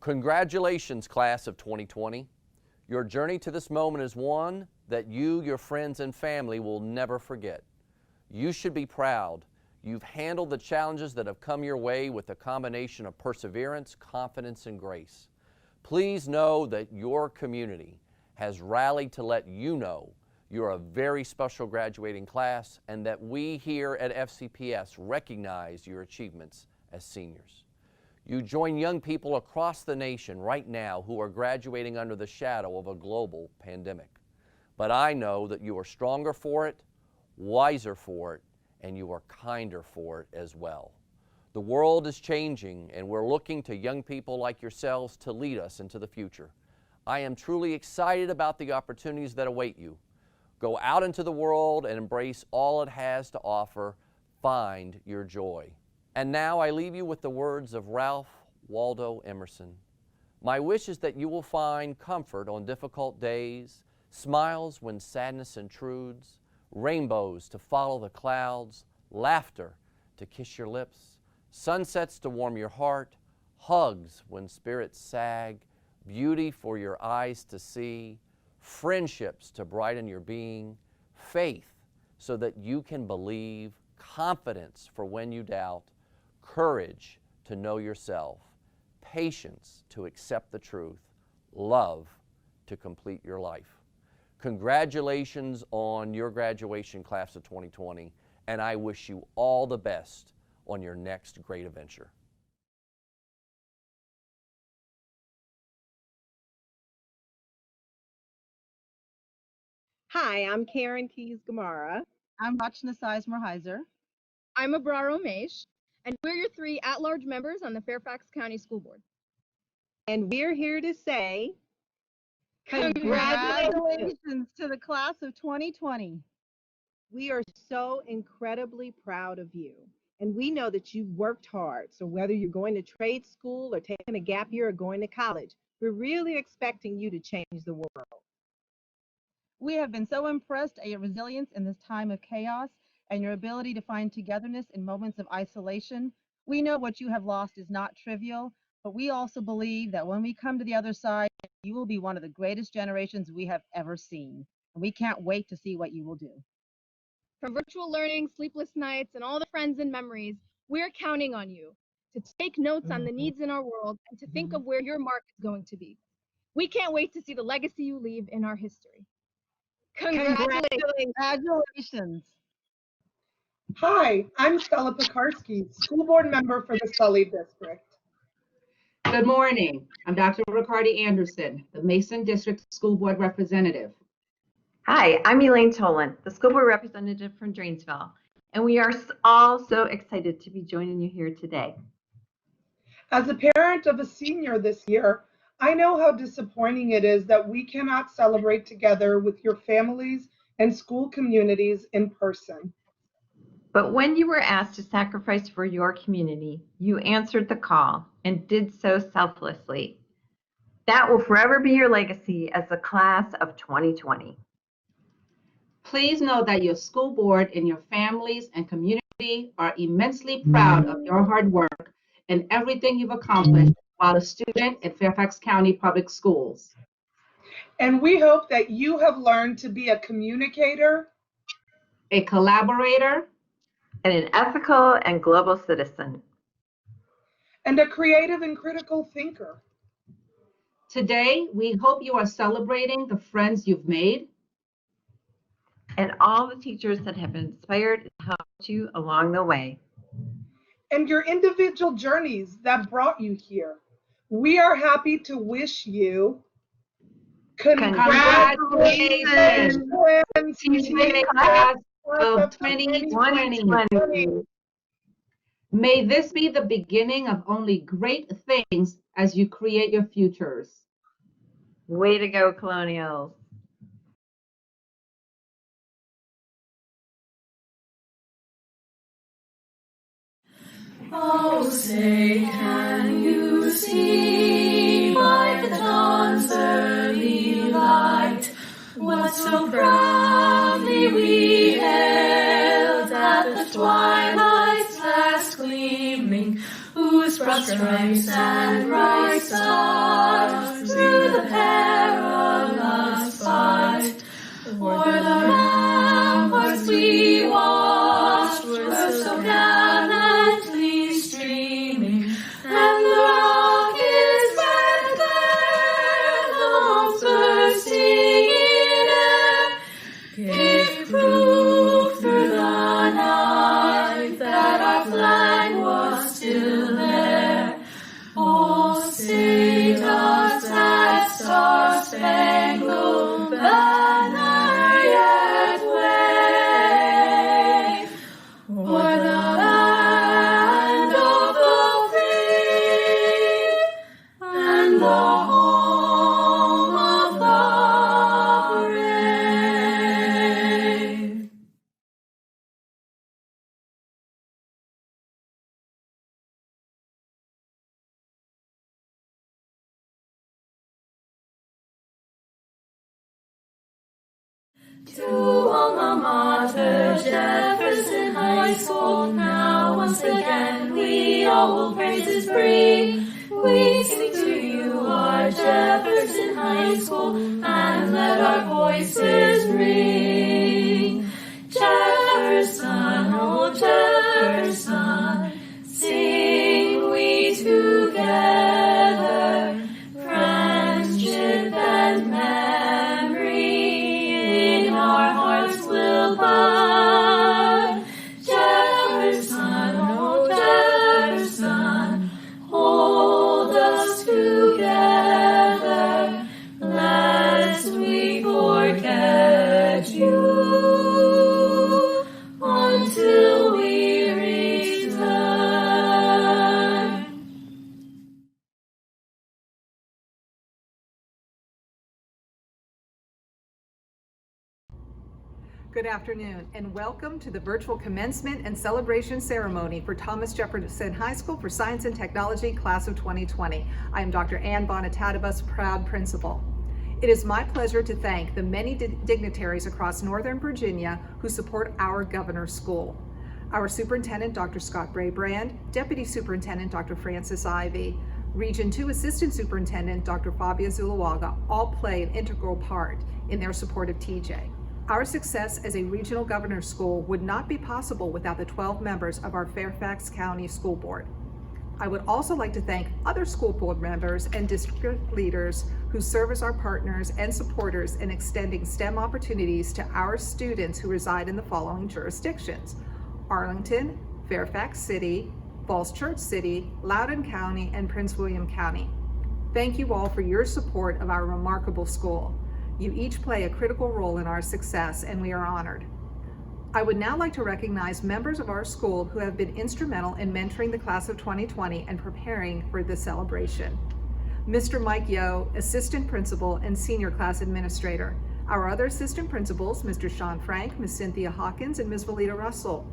Congratulations, class of 2020. Your journey to this moment is one that you, your friends, and family will never forget. You should be proud. You've handled the challenges that have come your way with a combination of perseverance, confidence, and grace. Please know that your community has rallied to let you know you're a very special graduating class and that we here at FCPS recognize your achievements as seniors. You join young people across the nation right now who are graduating under the shadow of a global pandemic. But I know that you are stronger for it, wiser for it, and you are kinder for it as well. The world is changing, and we're looking to young people like yourselves to lead us into the future. I am truly excited about the opportunities that await you. Go out into the world and embrace all it has to offer. Find your joy. And now I leave you with the words of Ralph Waldo Emerson. My wish is that you will find comfort on difficult days, smiles when sadness intrudes, rainbows to follow the clouds, laughter to kiss your lips, sunsets to warm your heart, hugs when spirits sag, beauty for your eyes to see, friendships to brighten your being, faith so that you can believe, confidence for when you doubt, courage to know yourself, patience to accept the truth, love to complete your life. Congratulations on your graduation, class of 2020, and I wish you all the best on your next great adventure. Hi, I'm Karen Keys-Gamara. I'm Rachna Sizemore-Heiser. I'm Abrar Omesh, and we're your three at-large members on the Fairfax County School Board. And we're here to say congratulations to the class of 2020. We are so incredibly proud of you. And we know that you've worked hard. So whether you're going to trade school or taking a gap year or going to college, we're really expecting you to change the world. We have been so impressed at your resilience in this time of chaos and your ability to find togetherness in moments of isolation. We know what you have lost is not trivial, but we also believe that when we come to the other side, you will be one of the greatest generations we have ever seen. And we can't wait to see what you will do. From virtual learning, sleepless nights, and all the friends and memories, we're counting on you to take notes on the needs in our world and to think of where your mark is going to be. We can't wait to see the legacy you leave in our history. Congratulations. Hi, I'm Stella Pekarsky, school board member for the Sully District. Good morning. I'm Dr. Riccardi Anderson, the Mason District School Board Representative. Hi, I'm Elaine Tolan, the school board representative from Drainsville, and we are all so excited to be joining you here today. As a parent of a senior this year, I know how disappointing it is that we cannot celebrate together with your families and school communities in person. But when you were asked to sacrifice for your community, you answered the call and did so selflessly. That will forever be your legacy as the class of 2020. Please know that your school board and your families and community are immensely proud of your hard work and everything you've accomplished while a student at Fairfax County Public Schools. And we hope that you have learned to be a communicator, a collaborator, and an ethical and global citizen, and a creative and critical thinker. Today, we hope you are celebrating the friends you've made and all the teachers that have inspired and helped you along the way, and your individual journeys that brought you here. We are happy to wish you congratulations to class of 2020. May this be the beginning of only great things as you create your futures. Way to go, Colonials. Oh, say, can you see by the dawn's early light what so proudly we hailed at the twilight's last gleaming, whose broad stripes and bright stars through the perilous fight. O'er the ramparts we watched were so gallantly streaming, and the rockets red glare, the bombs bursting in air, gave proof through the night that our flag was still there. Oh, say does that star-spangled banner yet wave o'er the land of the free and the home of the brave? To alma mater, Jefferson High School, now once again we all will praises bring. We sing to you our Jefferson High School, and let our voices ring. Jefferson, oh Jefferson, sing we together, friendship and memory in our hearts will bud. Jefferson, oh Jefferson, hold us together, lest we forget you until we return. Good afternoon, and welcome to the virtual commencement and celebration ceremony for Thomas Jefferson High School for Science and Technology Class of 2020. I am Dr. Ann Bonatadibus, proud principal. It is my pleasure to thank the many dignitaries across Northern Virginia who support our Governor School. Our Superintendent, Dr. Scott Braybrand, Deputy Superintendent, Dr. Francis Ivy, Region 2 Assistant Superintendent, Dr. Fabia Zulawaga, all play an integral part in their support of TJ. Our success as a regional governor's school would not be possible without the 12 members of our Fairfax County School Board. I would also like to thank other school board members and district leaders who serve as our partners and supporters in extending STEM opportunities to our students who reside in the following jurisdictions: Arlington, Fairfax City, Falls Church City, Loudoun County, and Prince William County. Thank you all for your support of our remarkable school. You each play a critical role in our success, and we are honored. I would now like to recognize members of our school who have been instrumental in mentoring the class of 2020 and preparing for the celebration. Mr. Mike Yo, Assistant Principal and Senior Class Administrator. Our other assistant principals, Mr. Sean Frank, Ms. Cynthia Hawkins, and Ms. Valita Russell.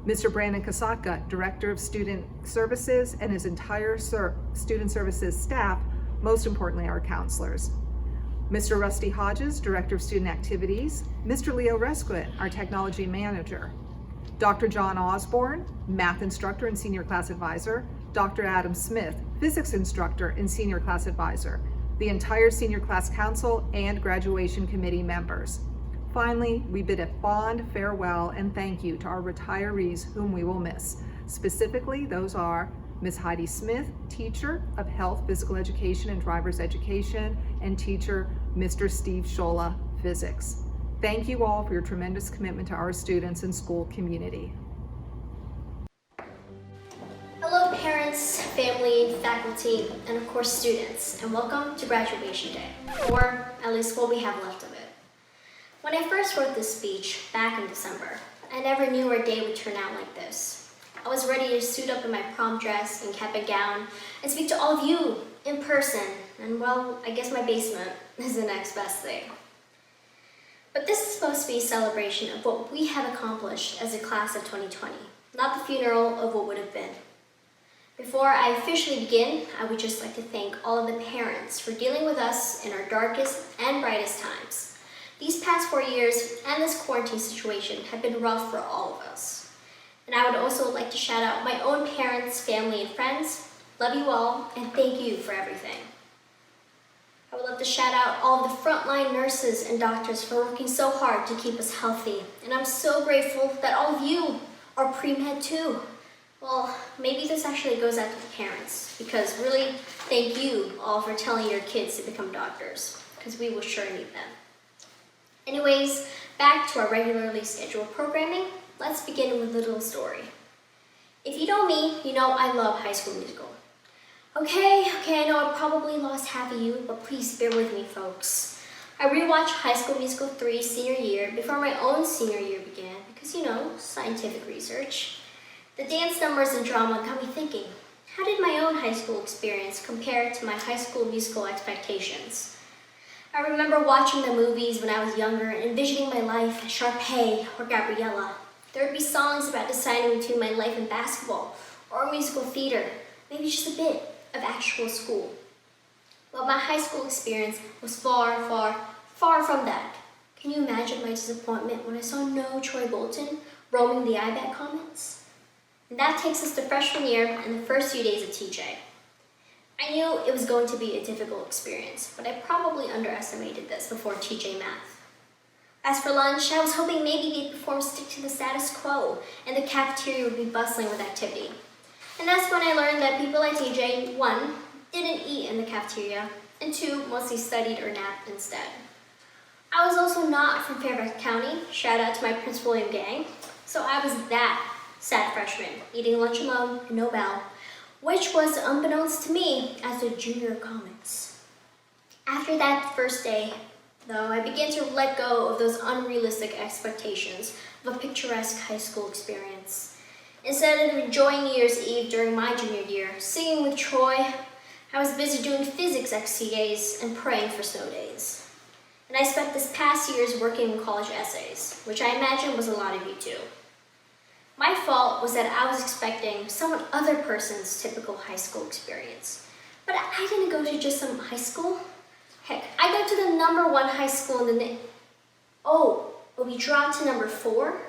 Mr. Brandon Kasaka, Director of Student Services, and his entire Student Services staff, most importantly our counselors. Mr. Rusty Hodges, Director of Student Activities, Mr. Leo Resquit, our Technology Manager, Dr. John Osborne, Math Instructor and Senior Class Advisor, Dr. Adam Smith, Physics Instructor and Senior Class Advisor, the entire Senior Class Council, and Graduation Committee members. Finally, we bid a fond farewell and thank you to our retirees whom we will miss. Specifically, those are Ms. Heidi Smith, Teacher of Health, Physical Education, and Driver's Education, and Teacher Mr. Steve Schola, Physics. Thank you all for your tremendous commitment to our students and school community. Hello parents, family, faculty, and of course students, and welcome to graduation day, or at least what we have left of it. When I first wrote this speech back in December, I never knew our day would turn out like this. I was ready to suit up in my prom dress and cap and gown and speak to all of you in person, and well, I guess my basement is the next best thing. But this is supposed to be a celebration of what we have accomplished as a class of 2020, not the funeral of what would have been. Before I officially begin, I would just like to thank all of the parents for dealing with us in our darkest and brightest times. These past 4 years and this quarantine situation have been rough for all of us. And I would also like to shout out my own parents, family, and friends Love you all, and thank you for everything. I would love to shout out all of the frontline nurses and doctors for working so hard to keep us healthy. And I'm so grateful that all of you are pre-med too. Well, maybe this actually goes out to the parents, because really, thank you all for telling your kids to become doctors, because we will sure need them. Anyways, back to our regularly scheduled programming. Let's begin with a little story. If you know me, you know I love High School Musical. Okay, I know I probably lost half of you, but please bear with me, folks. I rewatched High School Musical 3 senior year before my own senior year began, because, you know, scientific research. The dance numbers and drama got me thinking, how did my own high school experience compare to my High School Musical expectations? I remember watching the movies when I was younger and envisioning my life as Sharpay or Gabriella. There would be songs about deciding between my life in basketball or musical theater, maybe just a bit of actual school. But my high school experience was far, far, far from that. Can you imagine my disappointment when I saw no Troy Bolton roaming the IBET Commons? And that takes us to freshman year and the first few days of TJ. I knew it was going to be a difficult experience, but I probably underestimated this before TJ Math. As for lunch, I was hoping maybe they'd perform Stick to the Status Quo and the cafeteria would be bustling with activity. And that's when I learned that people like TJ, 1, didn't eat in the cafeteria, and 2, mostly studied or napped instead. I was also not from Fairfax County, shout out to my Prince William gang, so I was that sad freshman, eating lunch alone and no bell, which was unbeknownst to me as the junior comics. After that first day, though, I began to let go of those unrealistic expectations of a picturesque high school experience. Instead of enjoying New Year's Eve during my junior year, singing with Troy, I was busy doing physics XCAs and praying for snow days. And I spent this past years working in college essays, which I imagine was a lot of you too. My fault was that I was expecting some other person's typical high school experience. But I didn't go to just some high school. Heck, I go to the #1 high school in the but we dropped to number 4?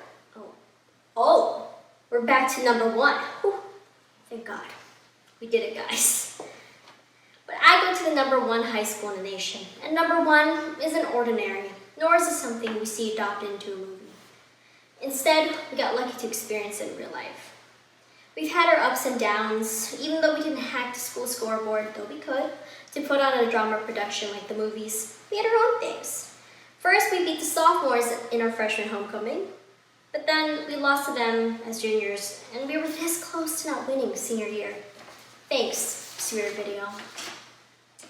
We're back to #1. Whew. Thank God. We did it, guys. But I go to the #1 high school in the nation, and #1 isn't ordinary, nor is it something we see adopted into a movie. Instead, we got lucky to experience it in real life. We've had our ups and downs, even though we didn't hack the school scoreboard, though we could, to put on a drama production like the movies. We had our own things. First, we beat the sophomores in our freshman homecoming, but then we lost to them as juniors, and we were this close to not winning senior year. Thanks, Spirit Video.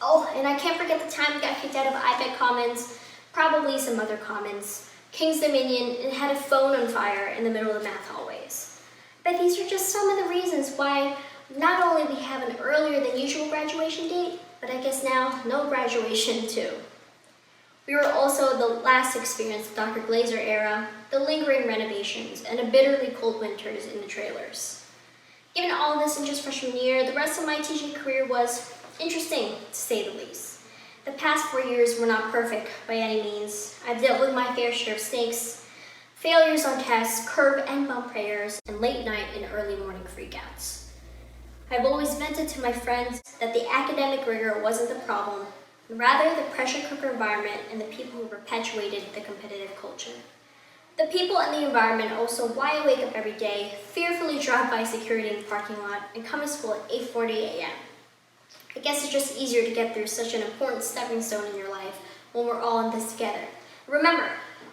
Oh, and I can't forget the time we got kicked out of IBET Commons, probably some other commons, King's Dominion, and had a phone on fire in the middle of the math hallways. But these are just some of the reasons why not only we have an earlier than usual graduation date, but I guess now no graduation too. We were also the last experience of Dr. Glazer era, the lingering renovations, and the bitterly cold winters in the trailers. Given all this in just freshman year, the rest of my teaching career was interesting, to say the least. The past 4 years were not perfect by any means. I've dealt with my fair share of snakes, failures on tests, curb and bump prayers, and late night and early morning freakouts. I've always vented to my friends that the academic rigor wasn't the problem, rather the pressure cooker environment and the people who perpetuated the competitive culture. The people and the environment also why I wake up every day, fearfully drive by security in the parking lot, and come to school at 8:40 a.m. I guess it's just easier to get through such an important stepping stone in your life when we're all in this together. Remember,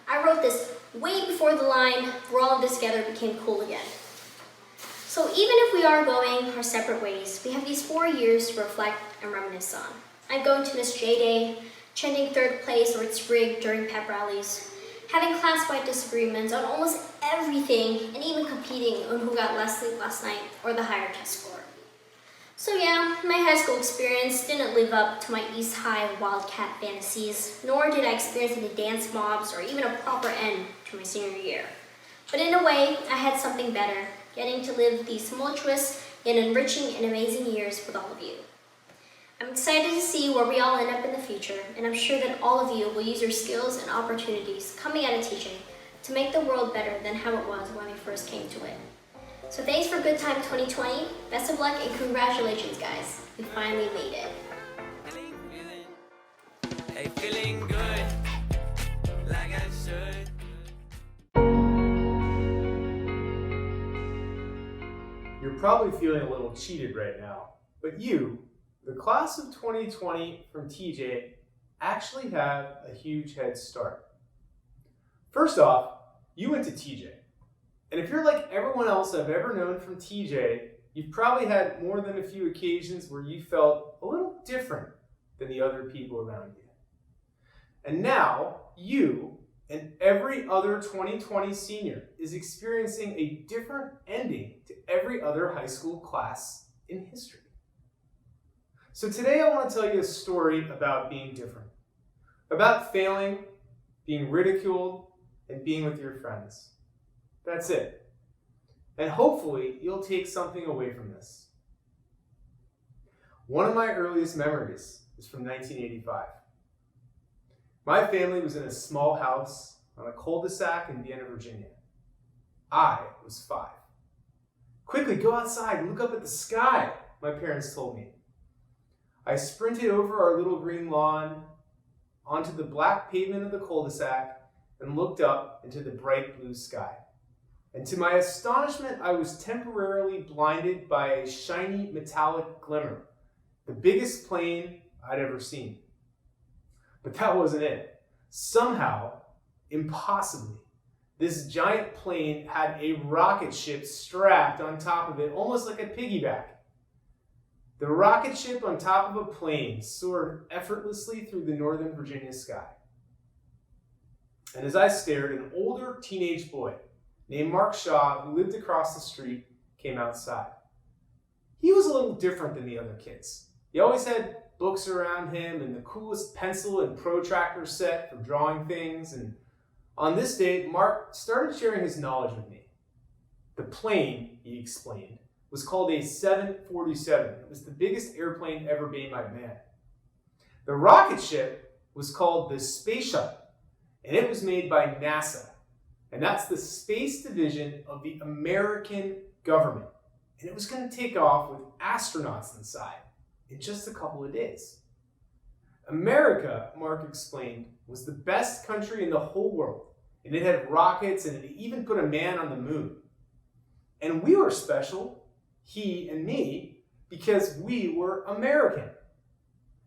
I wrote this way before the line, "We're all in this together" became cool again. So even if we are going our separate ways, we have these 4 years to reflect and reminisce on. I'm going to Miss J Day, chanting 3rd place or it's rigged during pep rallies, having class-wide disagreements on almost everything, and even competing on who got less sleep last night or the higher test score. So yeah, my high school experience didn't live up to my East High Wildcat fantasies, nor did I experience any dance mobs or even a proper end to my senior year. But in a way, I had something better, getting to live these tumultuous yet enriching and amazing years with all of you. I'm excited to see where we all end up in the future, and I'm sure that all of you will use your skills and opportunities coming out of teaching to make the world better than how it was when we first came to it. So thanks for Good Time 2020. Best of luck and congratulations, guys. You finally made it. Hey, feeling good, like I should. You're probably feeling a little cheated right now, but you, the class of 2020 from TJ, actually have a huge head start. First off, you went to TJ. And if you're like everyone else I've ever known from TJ, you've probably had more than a few occasions where you felt a little different than the other people around you. And now, you and every other 2020 senior is experiencing a different ending to every other high school class in history. So today I want to tell you a story about being different, about failing, being ridiculed, and being with your friends. That's it. And hopefully you'll take something away from this. One of my earliest memories is from 1985. My family was in a small house on a cul-de-sac in Vienna, Virginia. I was 5. Quickly, go outside and look up at the sky, my parents told me. I sprinted over our little green lawn, onto the black pavement of the cul-de-sac, and looked up into the bright blue sky. And to my astonishment, I was temporarily blinded by a shiny metallic glimmer, the biggest plane I'd ever seen. But that wasn't it. Somehow, impossibly, this giant plane had a rocket ship strapped on top of it, almost like a piggyback. The rocket ship on top of a plane soared effortlessly through the Northern Virginia sky. And as I stared, an older teenage boy named Mark Shaw, who lived across the street, came outside. He was a little different than the other kids. He always had books around him and the coolest pencil and protractor set for drawing things. And on this day, Mark started sharing his knowledge with me. The plane, he explained, was called a 747. It was the biggest airplane ever made by man. The rocket ship was called the Space Shuttle, and it was made by NASA. And that's the space division of the American government. And it was going to take off with astronauts inside in just a couple of days. America, Mark explained, was the best country in the whole world. And it had rockets, and it even put a man on the moon. And we were special, he and me, because we were American.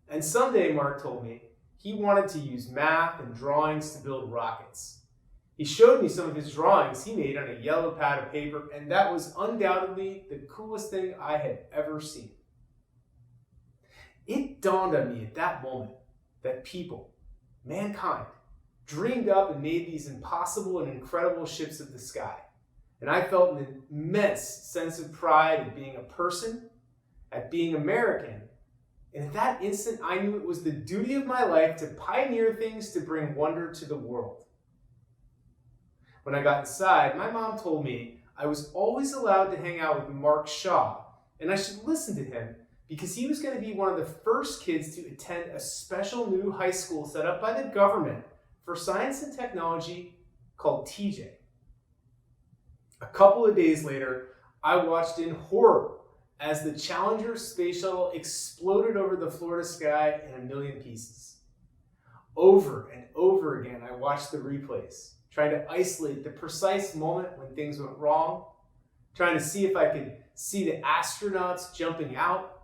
And someday, Mark told me, he wanted to use math and drawings to build rockets. He showed me some of his drawings he made on a yellow pad of paper, and that was undoubtedly the coolest thing I had ever seen. It dawned on me at that moment that people, mankind, dreamed up and made these impossible and incredible ships of the sky. And I felt an immense sense of pride at being a person, at being American. And at that instant, I knew it was the duty of my life to pioneer things to bring wonder to the world. When I got inside, my mom told me I was always allowed to hang out with Mark Shaw, and I should listen to him because he was going to be one of the first kids to attend a special new high school set up by the government for science and technology called TJ. A couple of days later, I watched in horror as the Challenger space shuttle exploded over the Florida sky in a million pieces. Over and over again, I watched the replays, trying to isolate the precise moment when things went wrong, trying to see if I could see the astronauts jumping out,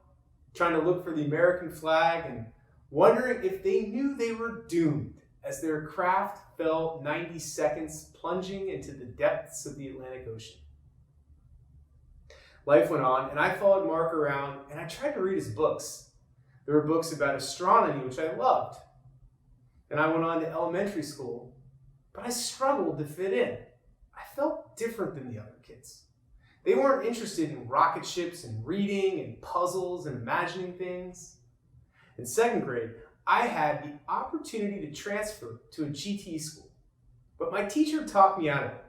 trying to look for the American flag, and wondering if they knew they were doomed as their craft fell 90 seconds plunging into the depths of the Atlantic Ocean. Life went on, and I followed Mark around, and I tried to read his books. There were books about astronomy, which I loved. And I went on to elementary school, but I struggled to fit in. I felt different than the other kids. They weren't interested in rocket ships and reading and puzzles and imagining things. In second grade, I had the opportunity to transfer to a GT school, but my teacher talked me out of it.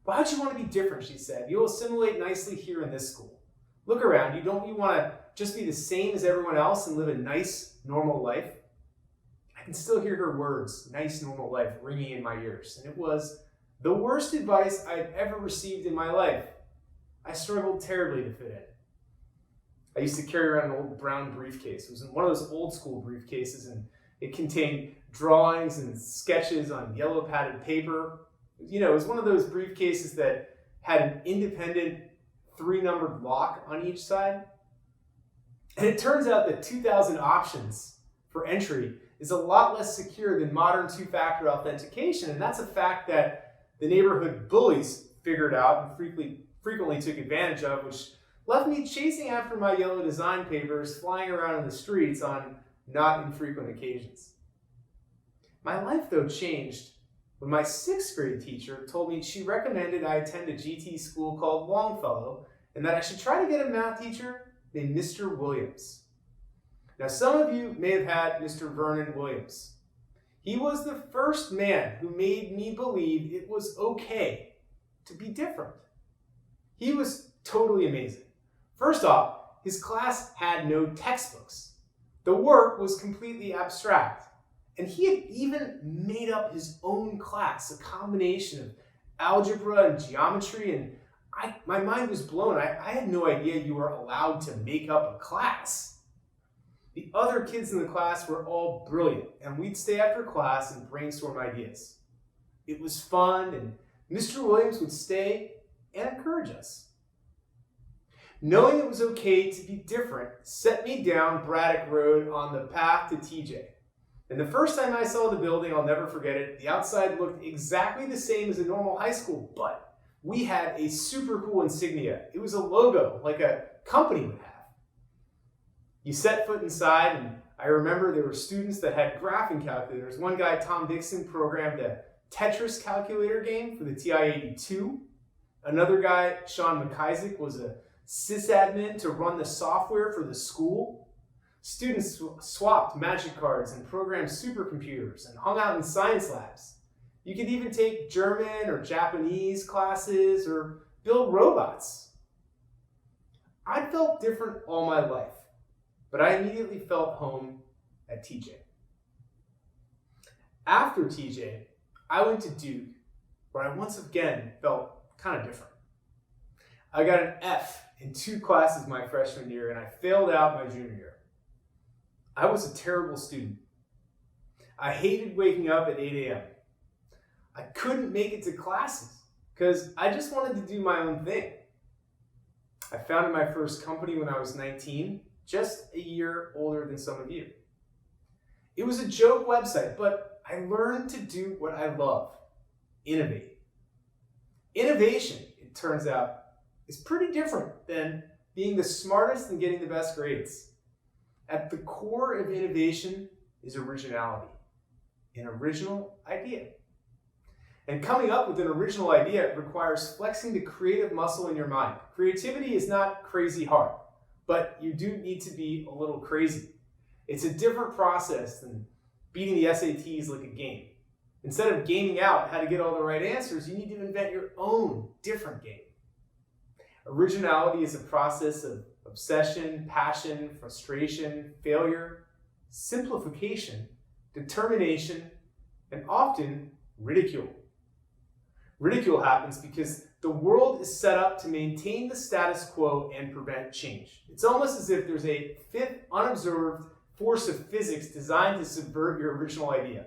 Why'd you want to be different, she said. You'll assimilate nicely here in this school. Look around you. Don't you want to just be the same as everyone else and live a nice, normal life? I can still hear her words, nice, normal life, ringing in my ears. And it was the worst advice I'd ever received in my life. I struggled terribly to fit in. I used to carry around an old brown briefcase. It was one of those old school briefcases, and it contained drawings and sketches on yellow padded paper. You know, it was one of those briefcases that had an independent 3-numbered lock on each side. And it turns out that 2,000 options for entry is a lot less secure than modern 2-factor authentication. And that's a fact that the neighborhood bullies figured out and frequently took advantage of, which left me chasing after my yellow design papers, flying around in the streets on not infrequent occasions. My life, though, changed when my 6th grade teacher told me she recommended I attend a GT school called Longfellow and that I should try to get a math teacher named Mr. Williams. Now, some of you may have had Mr. Vernon Williams. He was the first man who made me believe it was okay to be different. He was totally amazing. First off, his class had no textbooks. The work was completely abstract. And he had even made up his own class, a combination of algebra and geometry, and my mind was blown. I had no idea you were allowed to make up a class. The other kids in the class were all brilliant, and we'd stay after class and brainstorm ideas. It was fun, and Mr. Williams would stay and encourage us. Knowing it was okay to be different set me down Braddock Road on the path to TJ. And the first time I saw the building, I'll never forget it, the outside looked exactly the same as a normal high school, but we had a super cool insignia. It was a logo, like a company would have. You set foot inside, and I remember there were students that had graphing calculators. One guy, Tom Dixon, programmed a Tetris calculator game for the TI-82. Another guy, Sean McIsaac, was a sysadmin to run the software for the school. Students swapped magic cards and programmed supercomputers and hung out in science labs. You could even take German or Japanese classes or build robots. I felt different all my life, but I immediately felt home at TJ. After TJ, I went to Duke, where I once again felt kind of different. I got an F in 2 classes my freshman year, and I failed out my junior year. I was a terrible student. I hated waking up at 8 a.m. I couldn't make it to classes because I just wanted to do my own thing. I founded my first company when I was 19, just a year older than some of you. It was a joke website, but I learned to do what I love, innovate. Innovation, it turns out, is pretty different than being the smartest and getting the best grades. At the core of innovation is originality, an original idea. And coming up with an original idea requires flexing the creative muscle in your mind. Creativity is not crazy hard, but you do need to be a little crazy. It's a different process than beating the SATs like a game. Instead of gaming out how to get all the right answers, you need to invent your own different game. Originality is a process of obsession, passion, frustration, failure, simplification, determination, and often ridicule. Ridicule happens because the world is set up to maintain the status quo and prevent change. It's almost as if there's a fifth unobserved force of physics designed to subvert your original idea.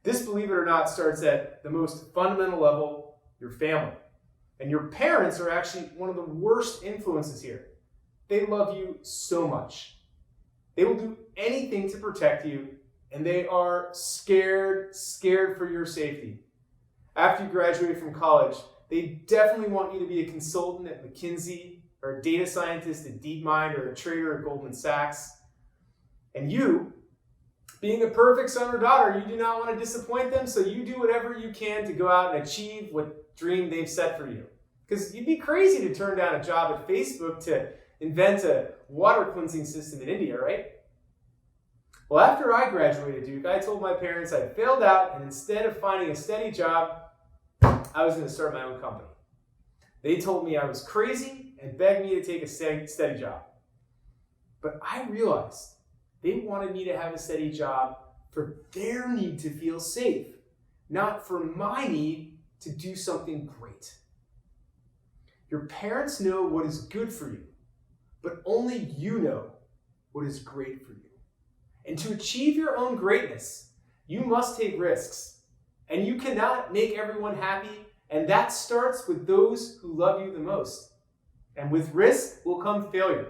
This, believe it or not, starts at the most fundamental level, your family. And your parents are actually one of the worst influences here. They love you so much. They will do anything to protect you, and they are scared for your safety. After you graduate from college, they definitely want you to be a consultant at McKinsey, or a data scientist at DeepMind, or a trader at Goldman Sachs. And you, being a perfect son or daughter, you do not want to disappoint them, so you do whatever you can to go out and achieve what dream they've set for you. Because you'd be crazy to turn down a job at Facebook to invent a water cleansing system in India, right? Well, after I graduated Duke, I told my parents I failed out, and instead of finding a steady job, I was going to start my own company. They told me I was crazy and begged me to take a steady job. But I realized they wanted me to have a steady job for their need to feel safe, not for my need to do something great. Your parents know what is good for you, but only you know what is great for you. And to achieve your own greatness, you must take risks. And you cannot make everyone happy, and that starts with those who love you the most. And with risk will come failure.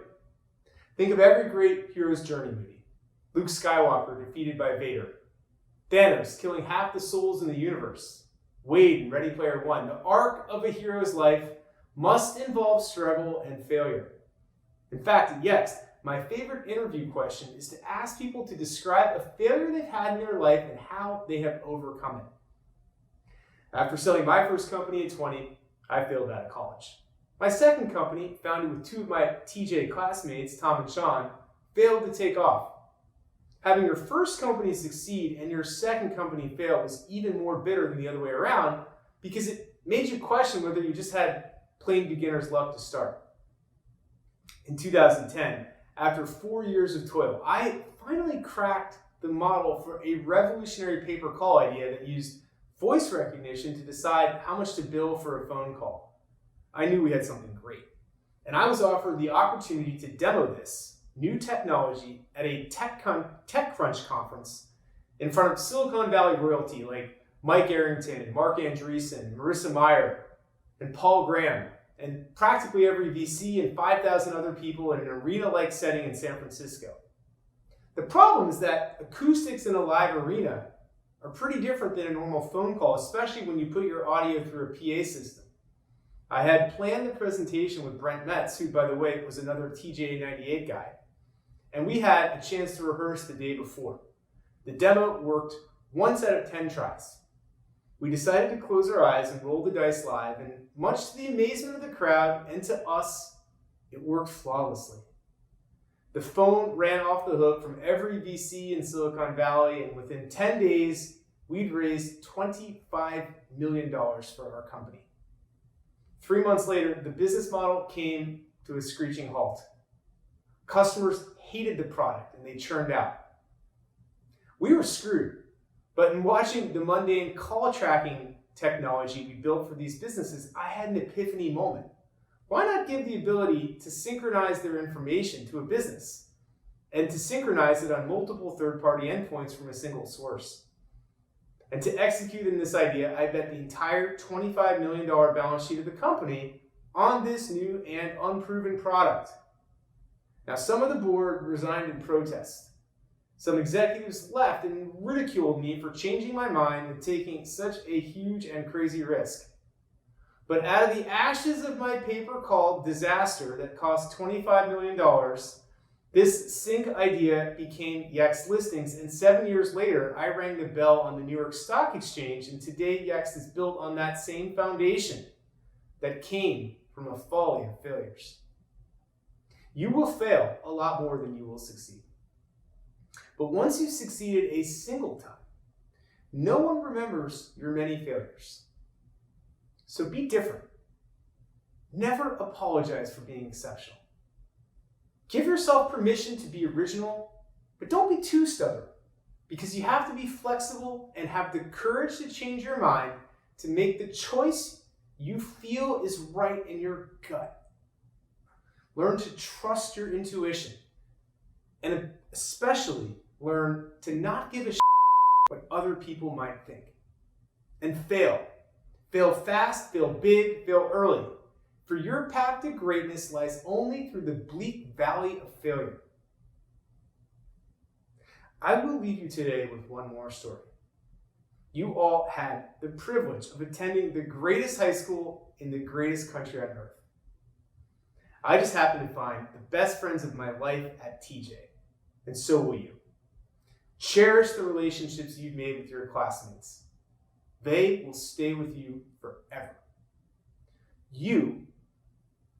Think of every great hero's journey movie. Luke Skywalker defeated by Vader. Thanos killing half the souls in the universe. Wade in Ready Player One. The arc of a hero's life must involve struggle and failure. In fact, at Yext, my favorite interview question is to ask people to describe a failure they've had in their life and how they have overcome it. After selling my first company at 20, I failed out of college. My second company, founded with two of my TJ classmates, Tom and Sean, failed to take off. Having your first company succeed and your second company fail was even more bitter than the other way around because it made you question whether you just had plain beginner's luck to start. In 2010, after 4 years of toil, I finally cracked the model for a revolutionary pay-per-call idea that used voice recognition to decide how much to bill for a phone call. I knew we had something great, and I was offered the opportunity to demo this new technology at a TechCrunch conference in front of Silicon Valley royalty like Mike Arrington and Mark Andreessen, Marissa Mayer, and Paul Graham, and practically every VC and 5,000 other people in an arena-like setting in San Francisco. The problem is that acoustics in a live arena are pretty different than a normal phone call, especially when you put your audio through a PA system. I had planned the presentation with Brent Metz, who, by the way, was another TJ98 guy, and we had a chance to rehearse the day before. The demo worked once out of 10 tries. We decided to close our eyes and roll the dice live, and much to the amazement of the crowd and to us, it worked flawlessly. The phone ran off the hook from every VC in Silicon Valley, and within 10 days, we'd raised $25 million for our company. 3 months later, the business model came to a screeching halt. Customers hated the product and they churned out. We were screwed, but in watching the mundane call tracking technology we built for these businesses, I had an epiphany moment. Why not give the ability to synchronize their information to a business and to synchronize it on multiple third-party endpoints from a single source? And to execute in this idea, I bet the entire $25 million balance sheet of the company on this new and unproven product. Now, some of the board resigned in protest. Some executives left and ridiculed me for changing my mind and taking such a huge and crazy risk. But out of the ashes of my pay-per-call disaster that cost $25 million, this sync idea became Yext Listings, and 7 years later, I rang the bell on the New York Stock Exchange, and today Yext is built on that same foundation that came from a folly of failures. You will fail a lot more than you will succeed. But once you've succeeded a single time, no one remembers your many failures. So be different. Never apologize for being exceptional. Give yourself permission to be original, but don't be too stubborn, because you have to be flexible and have the courage to change your mind to make the choice you feel is right in your gut. Learn to trust your intuition, and especially learn to not give a shit what other people might think. And fail. Fail fast, fail big, fail early. For your path to greatness lies only through the bleak valley of failure. I will leave you today with one more story. You all had the privilege of attending the greatest high school in the greatest country on earth. I just happened to find the best friends of my life at TJ, and so will you. Cherish the relationships you've made with your classmates. They will stay with you forever. You,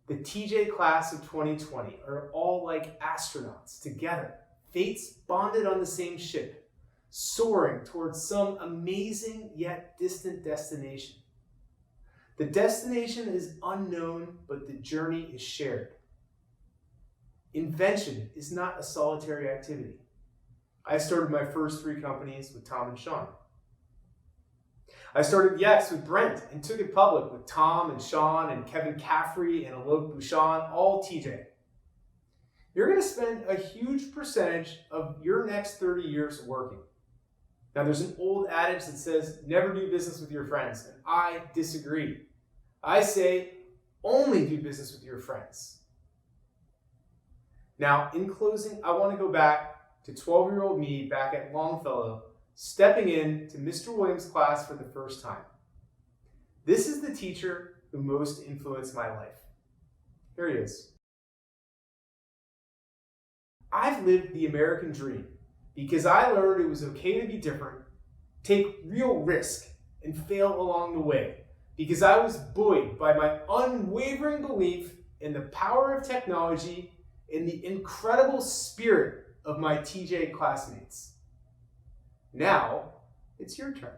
the TJ class of 2020, are all like astronauts together, fates bonded on the same ship, soaring towards some amazing yet distant destination. The destination is unknown, but the journey is shared. Invention is not a solitary activity. I started my first 3 companies with Tom and Sean. I started Yex with Brent and took it public with Tom and Sean and Kevin Caffrey and Alok Bhushan, all TJ. You're going to spend a huge percentage of your next 30 years working. Now, there's an old adage that says, never do business with your friends, and I disagree. I say, only do business with your friends. Now, in closing, I want to go back to 12-year-old me back at Longfellow, stepping in to Mr. Williams' class for the first time. This is the teacher who most influenced my life. Here he is. I've lived the American dream because I learned it was okay to be different, take real risk, and fail along the way, because I was buoyed by my unwavering belief in the power of technology and the incredible spirit of my TJ classmates. Now, it's your turn.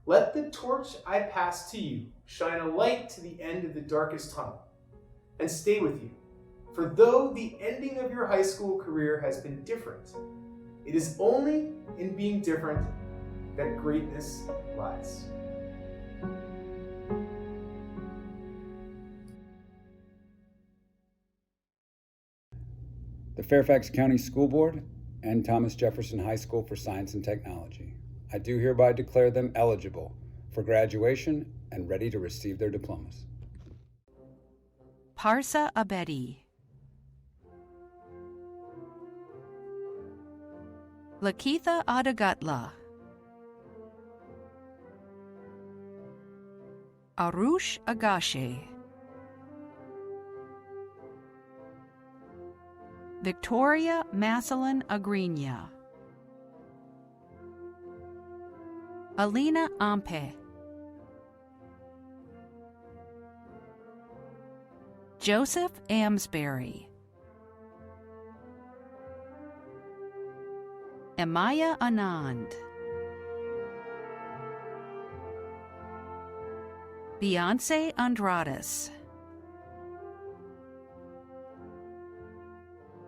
Let the torch I pass to you shine a light to the end of the darkest tunnel and stay with you. For though the ending of your high school career has been different, it is only in being different that greatness lies. The Fairfax County School Board and Thomas Jefferson High School for Science and Technology. I do hereby declare them eligible for graduation and ready to receive their diplomas. Parsa Abedi, Lakitha Adagatla, Arush Agashe, Victoria Massillon Agrinia, Alina Ampe, Joseph Amsbury, Amaya Anand, Beyonce Andrades,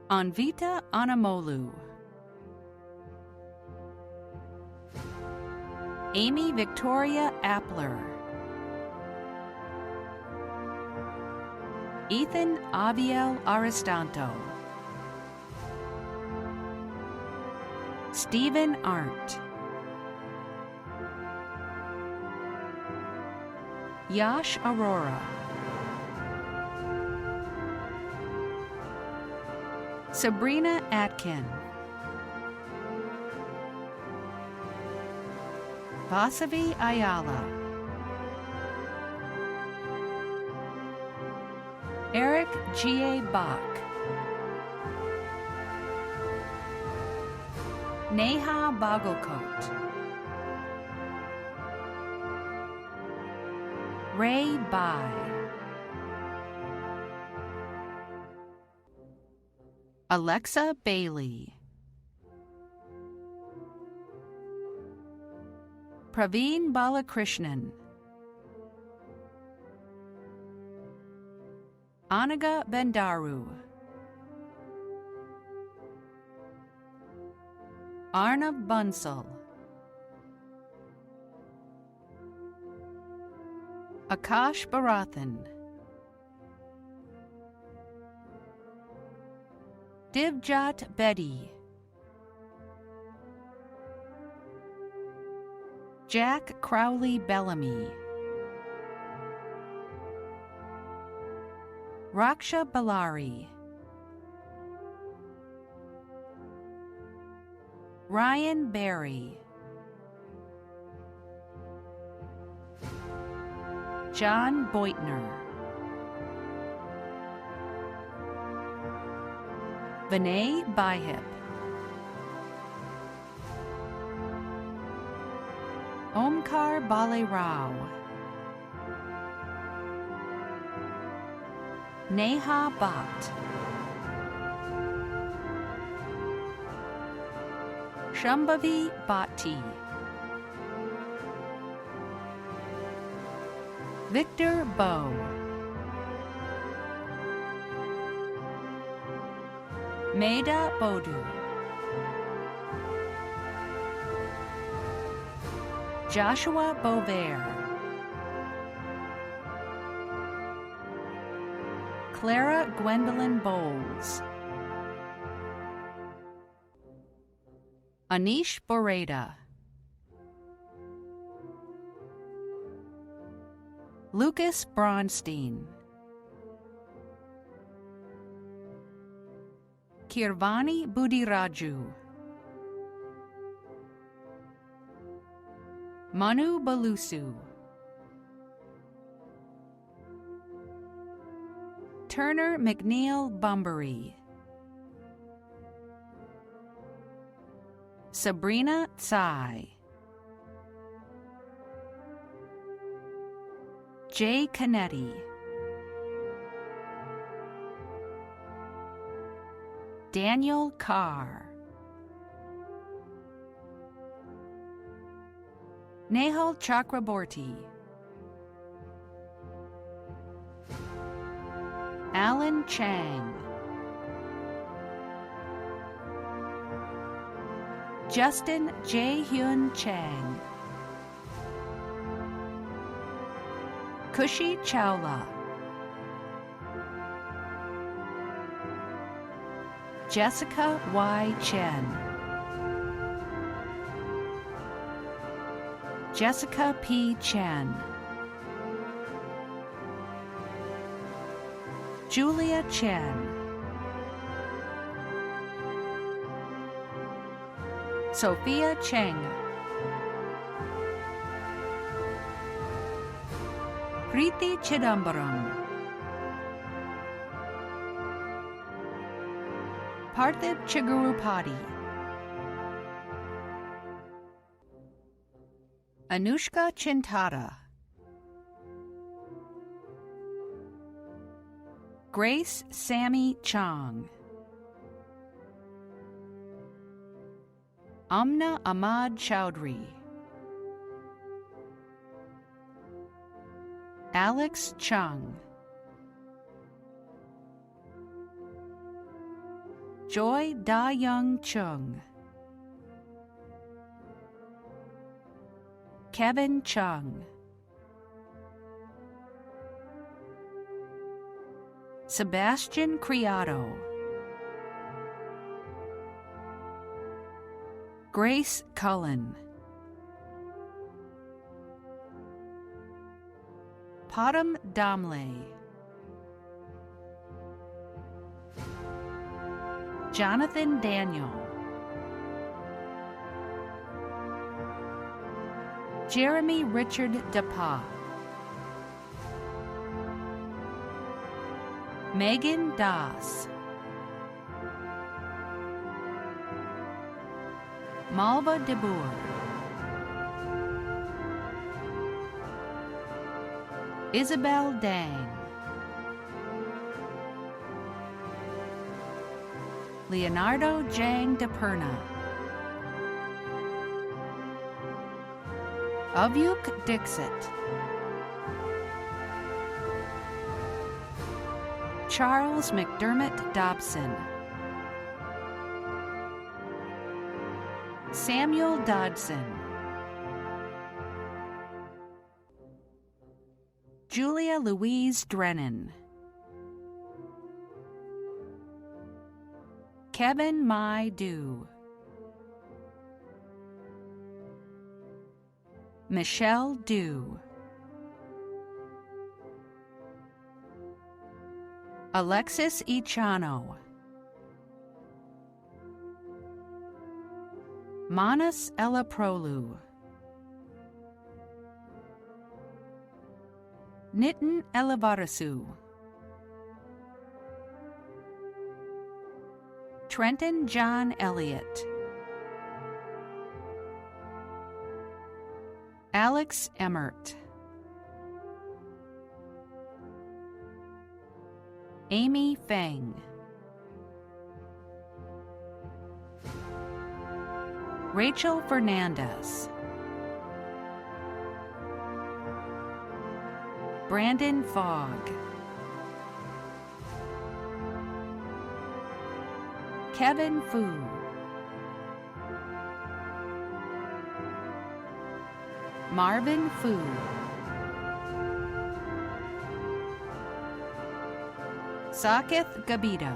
Anvita Anamolu, Amy Victoria Appler, Ethan Aviel Aristanto, Stephen Arndt, Yash Aurora, Sabrina Atkin, Vasavi Ayala, Eric G.A. Bach, Neha Bagelkot, Ray Bai, Alexa Bailey, Praveen Balakrishnan, Anaga Bendaru, Arnav Bansal, Akash Barathan, Divjat Bedi, Jack Crowley Bellamy, Raksha Ballari, Ryan Berry, John Beutner, Vinay Bihip, Omkar Bale Rao, Neha Bhatt, Shambhavi Bhatti, Victor Bow, Maida Bodu, Joshua Bovair, Clara Gwendolyn Bowles, Anish Boreda, Lucas Bronstein, Kirvani Budiraju, Manu Balusu, Turner McNeil Bumbury, Sabrina Tsai, Jay Canetti, Daniel Carr, Nehal Chakraborty, Alan Chang, Justin Jae Hyun Chang, Kushi Chawla, Jessica Y. Chen, Jessica P. Chen, Julia Chen, Sophia Cheng, Preeti Chidambaram, Parthib Chigurupati, Anushka Chintata, Grace Sammy Chong, Amna Ahmad Chowdhury, Alex Chung, Joy Da Young Chung, Kevin Chung, Sebastian Criado, Grace Cullen, Padam Damle, Jonathan Daniel, Jeremy Richard DePa, Megan Das, Malva DeBoer, Isabel Dang, Leonardo Jang DePerna, Avyuk Dixit, Charles McDermott Dobson, Samuel Dodson, Julia Louise Drennan, Kevin Mai Du, Michelle Du, Alexis Ichano, Manas Elaprolu, Nitin Elavarasu, Trenton John Elliott, Alex Emmert, Amy Feng, Rachel Fernandez, Brandon Fogg, Kevin Fu, Marvin Fu. Saketh Gabita.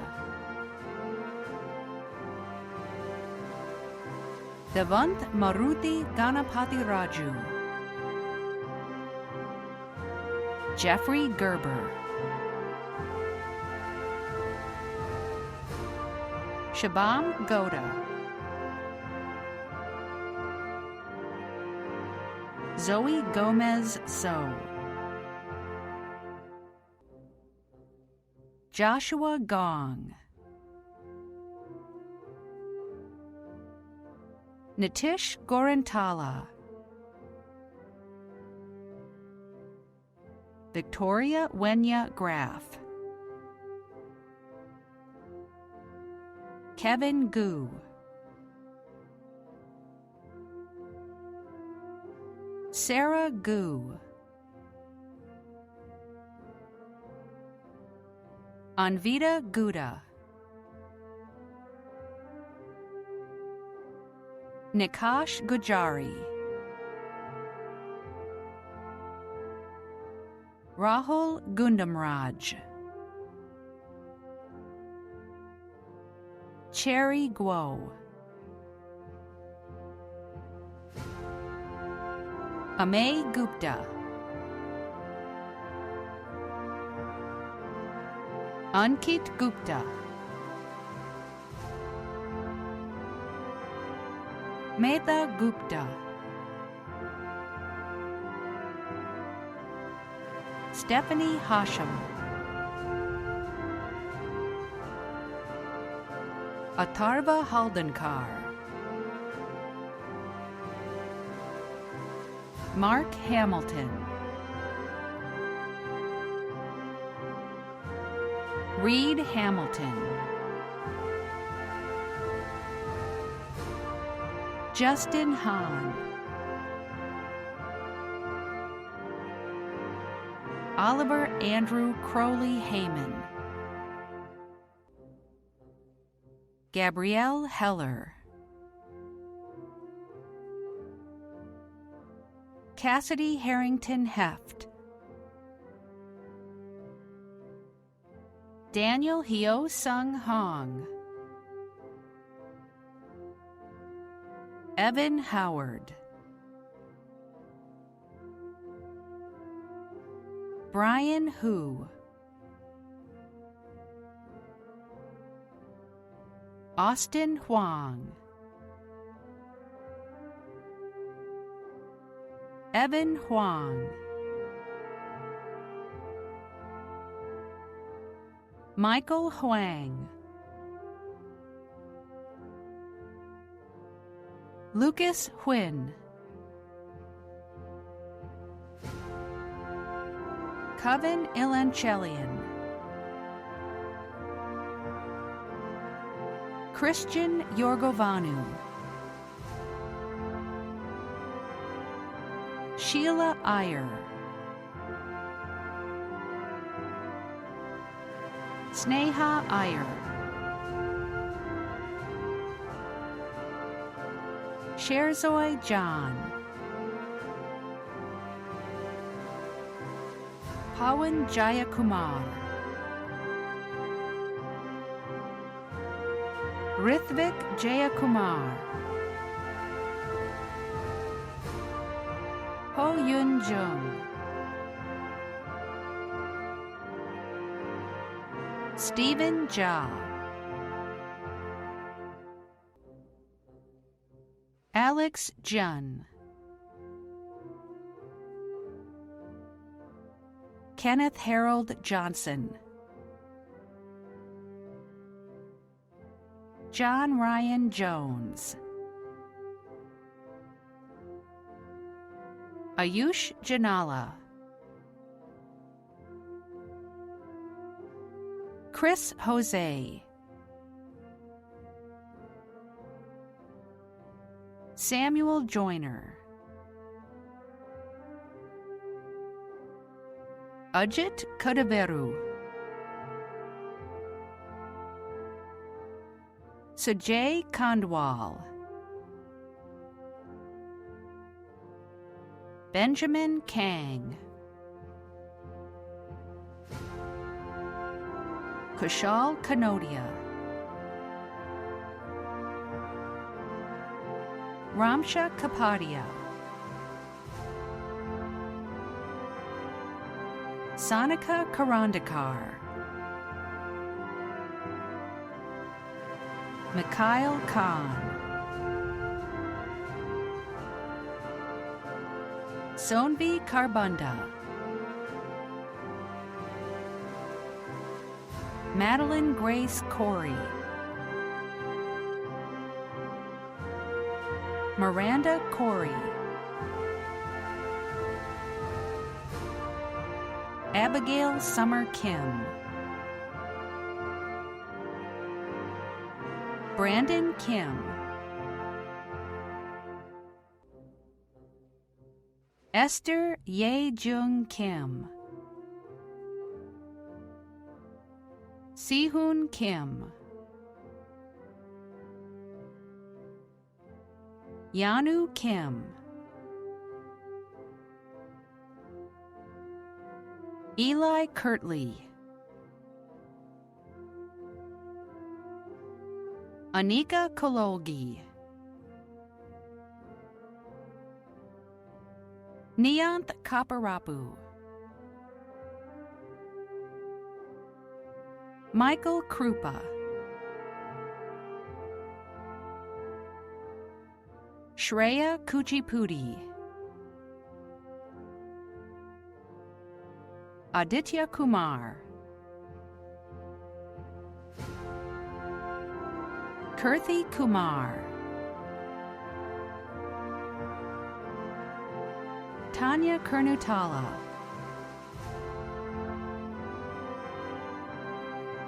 Devant Maruti Ganapati Raju. Jeffrey Gerber. Shabam Goda. Zoe Gomez So. Joshua Gong. Nitish Gorantala. Victoria Wenya Graff. Kevin Gu. Sarah Gu. Anvita Gouda. Nikash Gujari. Rahul Gundamraj. Cherry Guo. Amay Gupta. Ankit Gupta. Mehta Gupta. Stephanie Hashim. Atharva Haldankar. Mark Hamilton. Reed Hamilton. Justin Hahn. Oliver Andrew Crowley Heyman. Gabrielle Heller. Cassidy Harrington Heft. Daniel Hyo Sung Hong. Evan Howard. Brian Hu. Austin Huang. Evan Huang. Michael Huang. Lucas Huynh. Coven Ilanchelian. Christian Yorgovanu. Sheila Iyer. Sneha Iyer. Sherzoi John. Pawan Jayakumar. Rithvik Jayakumar. Ho Yun Jung. Stephen Jha. Alex Jun. Kenneth Harold Johnson. John Ryan Jones. Ayush Janala. Chris Jose. Samuel Joyner. Ajit Kadaveru. Sujay Kandwal. Benjamin Kang, Kushal Kanodia, Ramsha Kapadia, Sonika Karandikar, Mikhail Khan, Sonvi Karbunda, Madeline Grace Corey, Miranda Corey, Abigail Summer Kim, Brandon Kim, Esther Ye Jung Kim, Sihun Kim, Yanu Kim, Eli Kirtley, Anika Kololgi, Nianth Kaparapu, Michael Krupa, Shreya Kuchipudi, Aditya Kumar, Kirthi Kumar, Tanya Kernutala,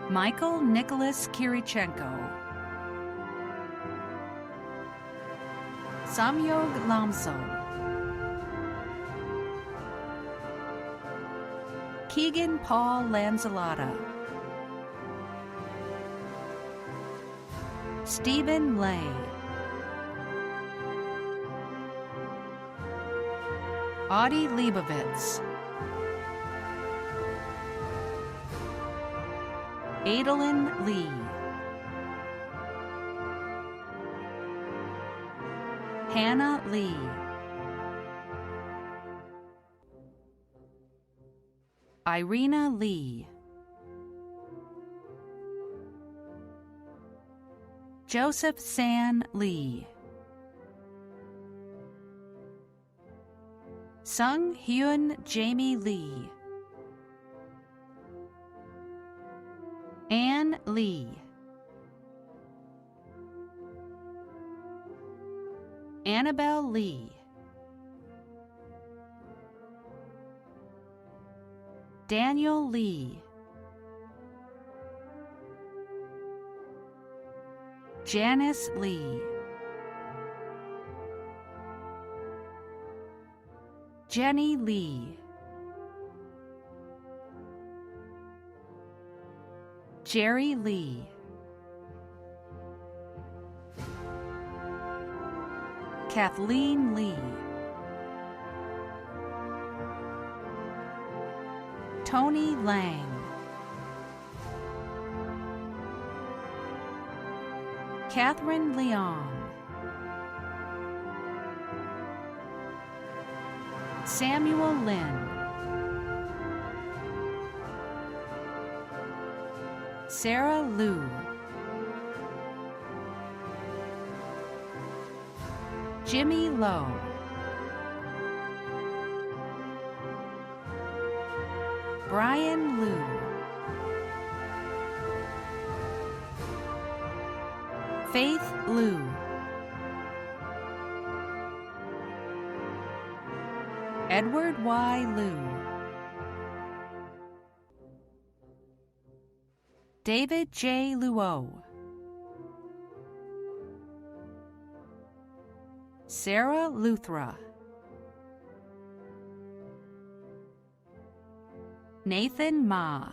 Michael Nicholas Kirichenko, Samyog Lamso, Keegan Paul Lanzalata, Stephen Lay, Audie Leibovitz, Adolyn Lee, Hannah Lee, Irina Lee, Joseph San Lee, Sung Hyun Jamie Lee, Ann Lee, Annabelle Lee, Daniel Lee, Janice Lee, Jenny Lee, Jerry Lee, Kathleen Lee, Tony Lang, Catherine Leong, Samuel Lin, Sarah Liu, Jimmy Lowe, Brian Liu, Faith Liu, Edward Y. Liu, David J. Luo, Sarah Luthra, Nathan Ma,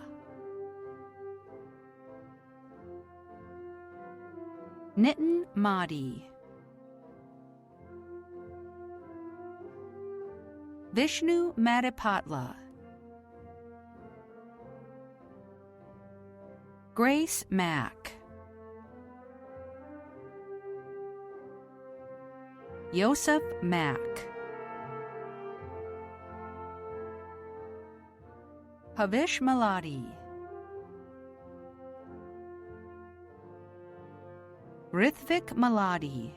Nitin Mahdi, Vishnu Madipatla, Grace Mack, Yosef Mack, Havish Maladi, Rithvik Maladi,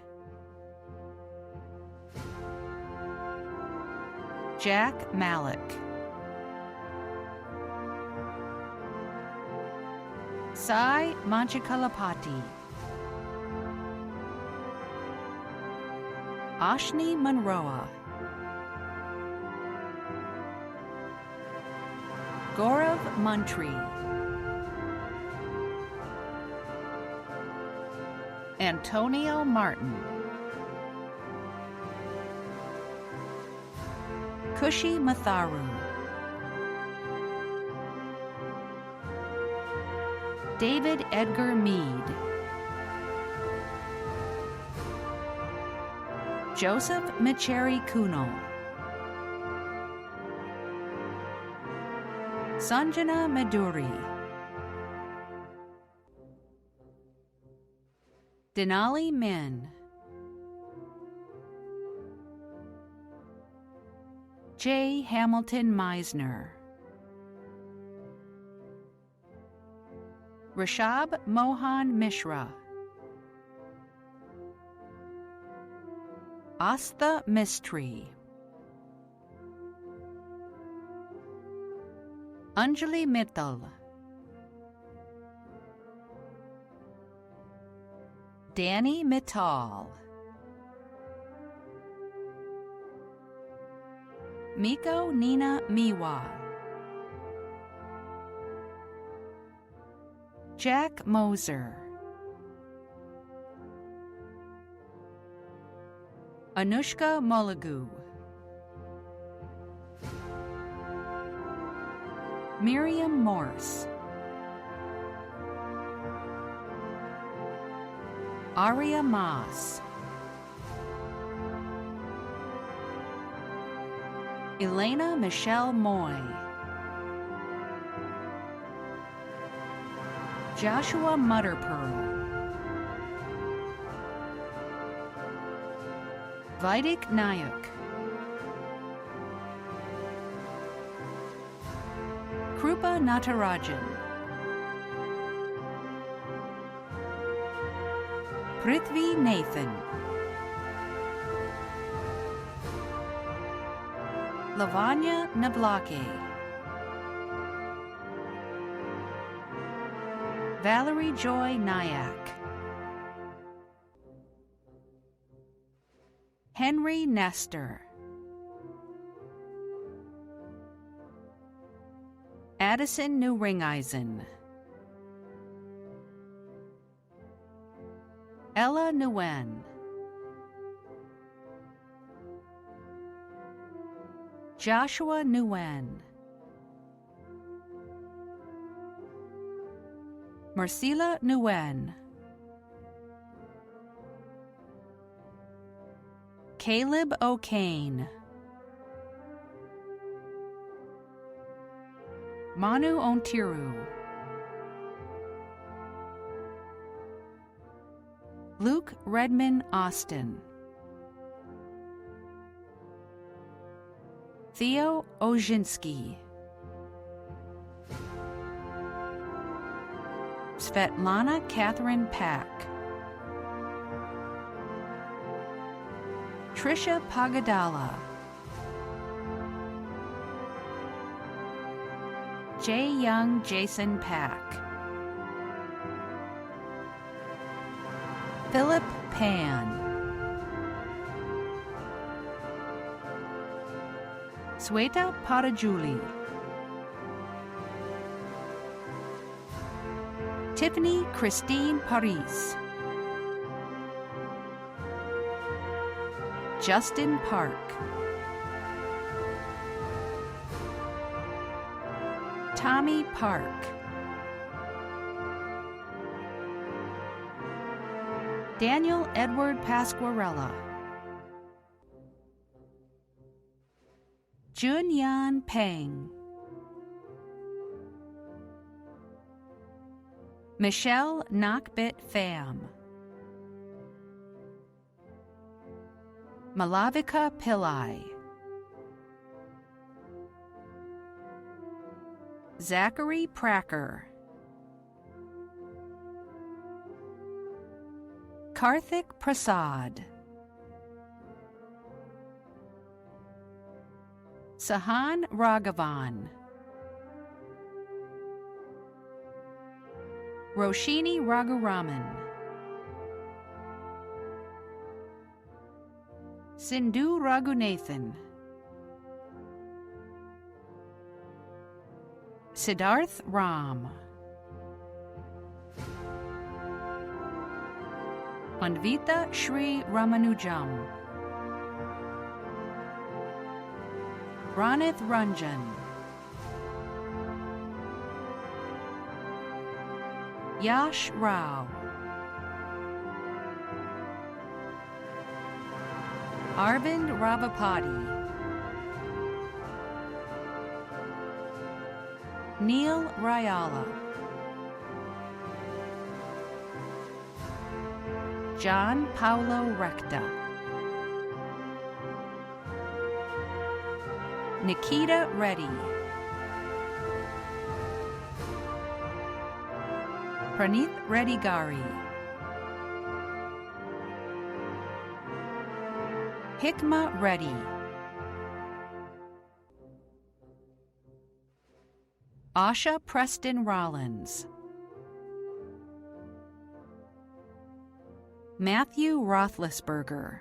Jack Malik, Sai Manchikalapati, Ashni Monroa, Gaurav Mantri, Antonio Martin, Kushi Matharu, David Edgar Mead, Joseph Micheri Kuno, Sanjana Maduri, Denali Min, J. Hamilton Meisner, Rishab Mohan Mishra, Astha Mistry, Anjali Mittal, Danny Mittal, Miko Nina Miwa, Jack Moser, Anushka Mulligu, Miriam Morse, Aria Moss, Elena Michelle Moy, Joshua Mutterpearl, Vaidik Nayak, Krupa Natarajan, Prithvi Nathan, Lavanya Nablake, Valerie Joy Nyack, Henry Nestor, Addison Newringeisen, Ella Nguyen, Joshua Nguyen, Marcela Nguyen, Caleb O'Kane, Manu Ontiru, Luke Redman Austin, Theo Ojinski, Svetlana Catherine Pack, Trisha Pagadala, J. Young Jason Pack, Philip Pan, Sweta Padajuli, Tiffany Christine Paris, Justin Park, Tommy Park, Daniel Edward Pasquarella, Junyan Peng, Michelle Nakbit Pham, Malavika Pillai, Zachary Pracker, Karthik Prasad, Sahan Raghavan, Roshini Raghuraman, Sindhu Raghunathan, Siddharth Ram, Anvita Shri Ramanujam, Ranith Ranjan, Yash Rao, Arvind Ravapati, Neil Rayala, John Paulo Recta, Nikita Reddy, Praneeth Reddy Gari, Hikma Reddy, Asha Preston Rollins, Matthew Roethlisberger,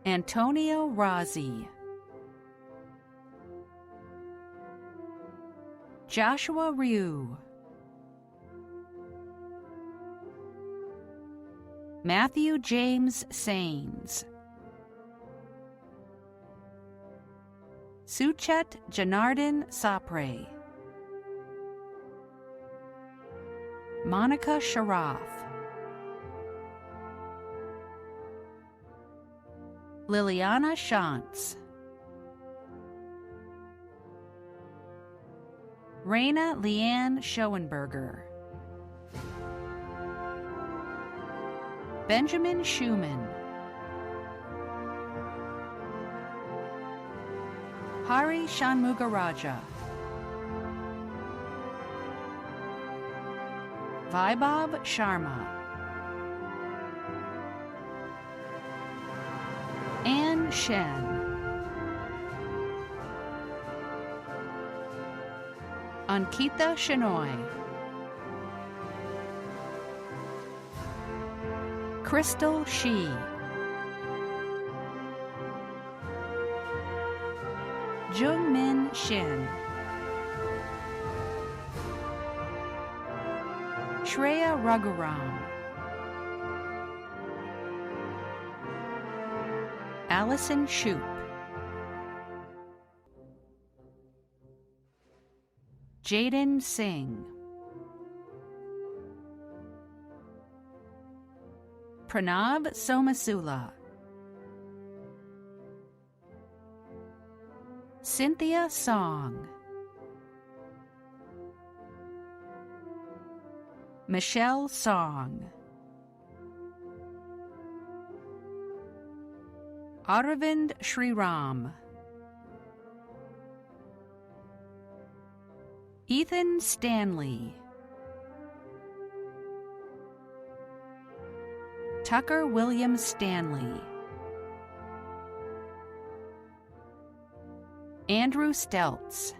Antonio Razi, Joshua Ryu, Matthew James Sains, Suchet Janardhan Sapre, Monica Sharaf, Liliana Shantz, Raina Leanne Schoenberger, Benjamin Schumann, Hari Shanmugaraja, Vaibhav Sharma, Anne Shen, Ankita Shenoy, Crystal Shi, Jungmin Shin, Shreya Raghuram, Allison Shoup, Jaden Singh, Pranav Somasula, Cynthia Song, Michelle Song, Aravind Shriram, Ethan Stanley, Tucker William Stanley, Andrew Steltz,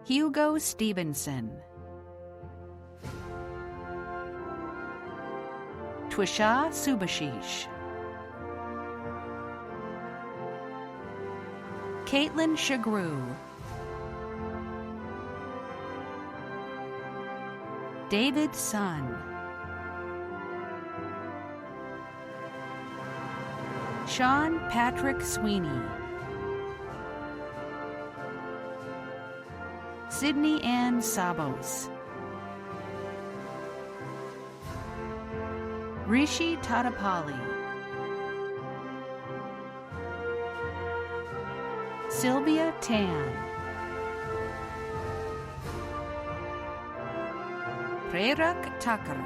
Hugo Stevenson, Twisha Subashish, Caitlin Shagru, David Sun, Sean Patrick Sweeney, Sydney Ann Sabos, Rishi Tadapalli, Sylvia Tan, Prerak Takar,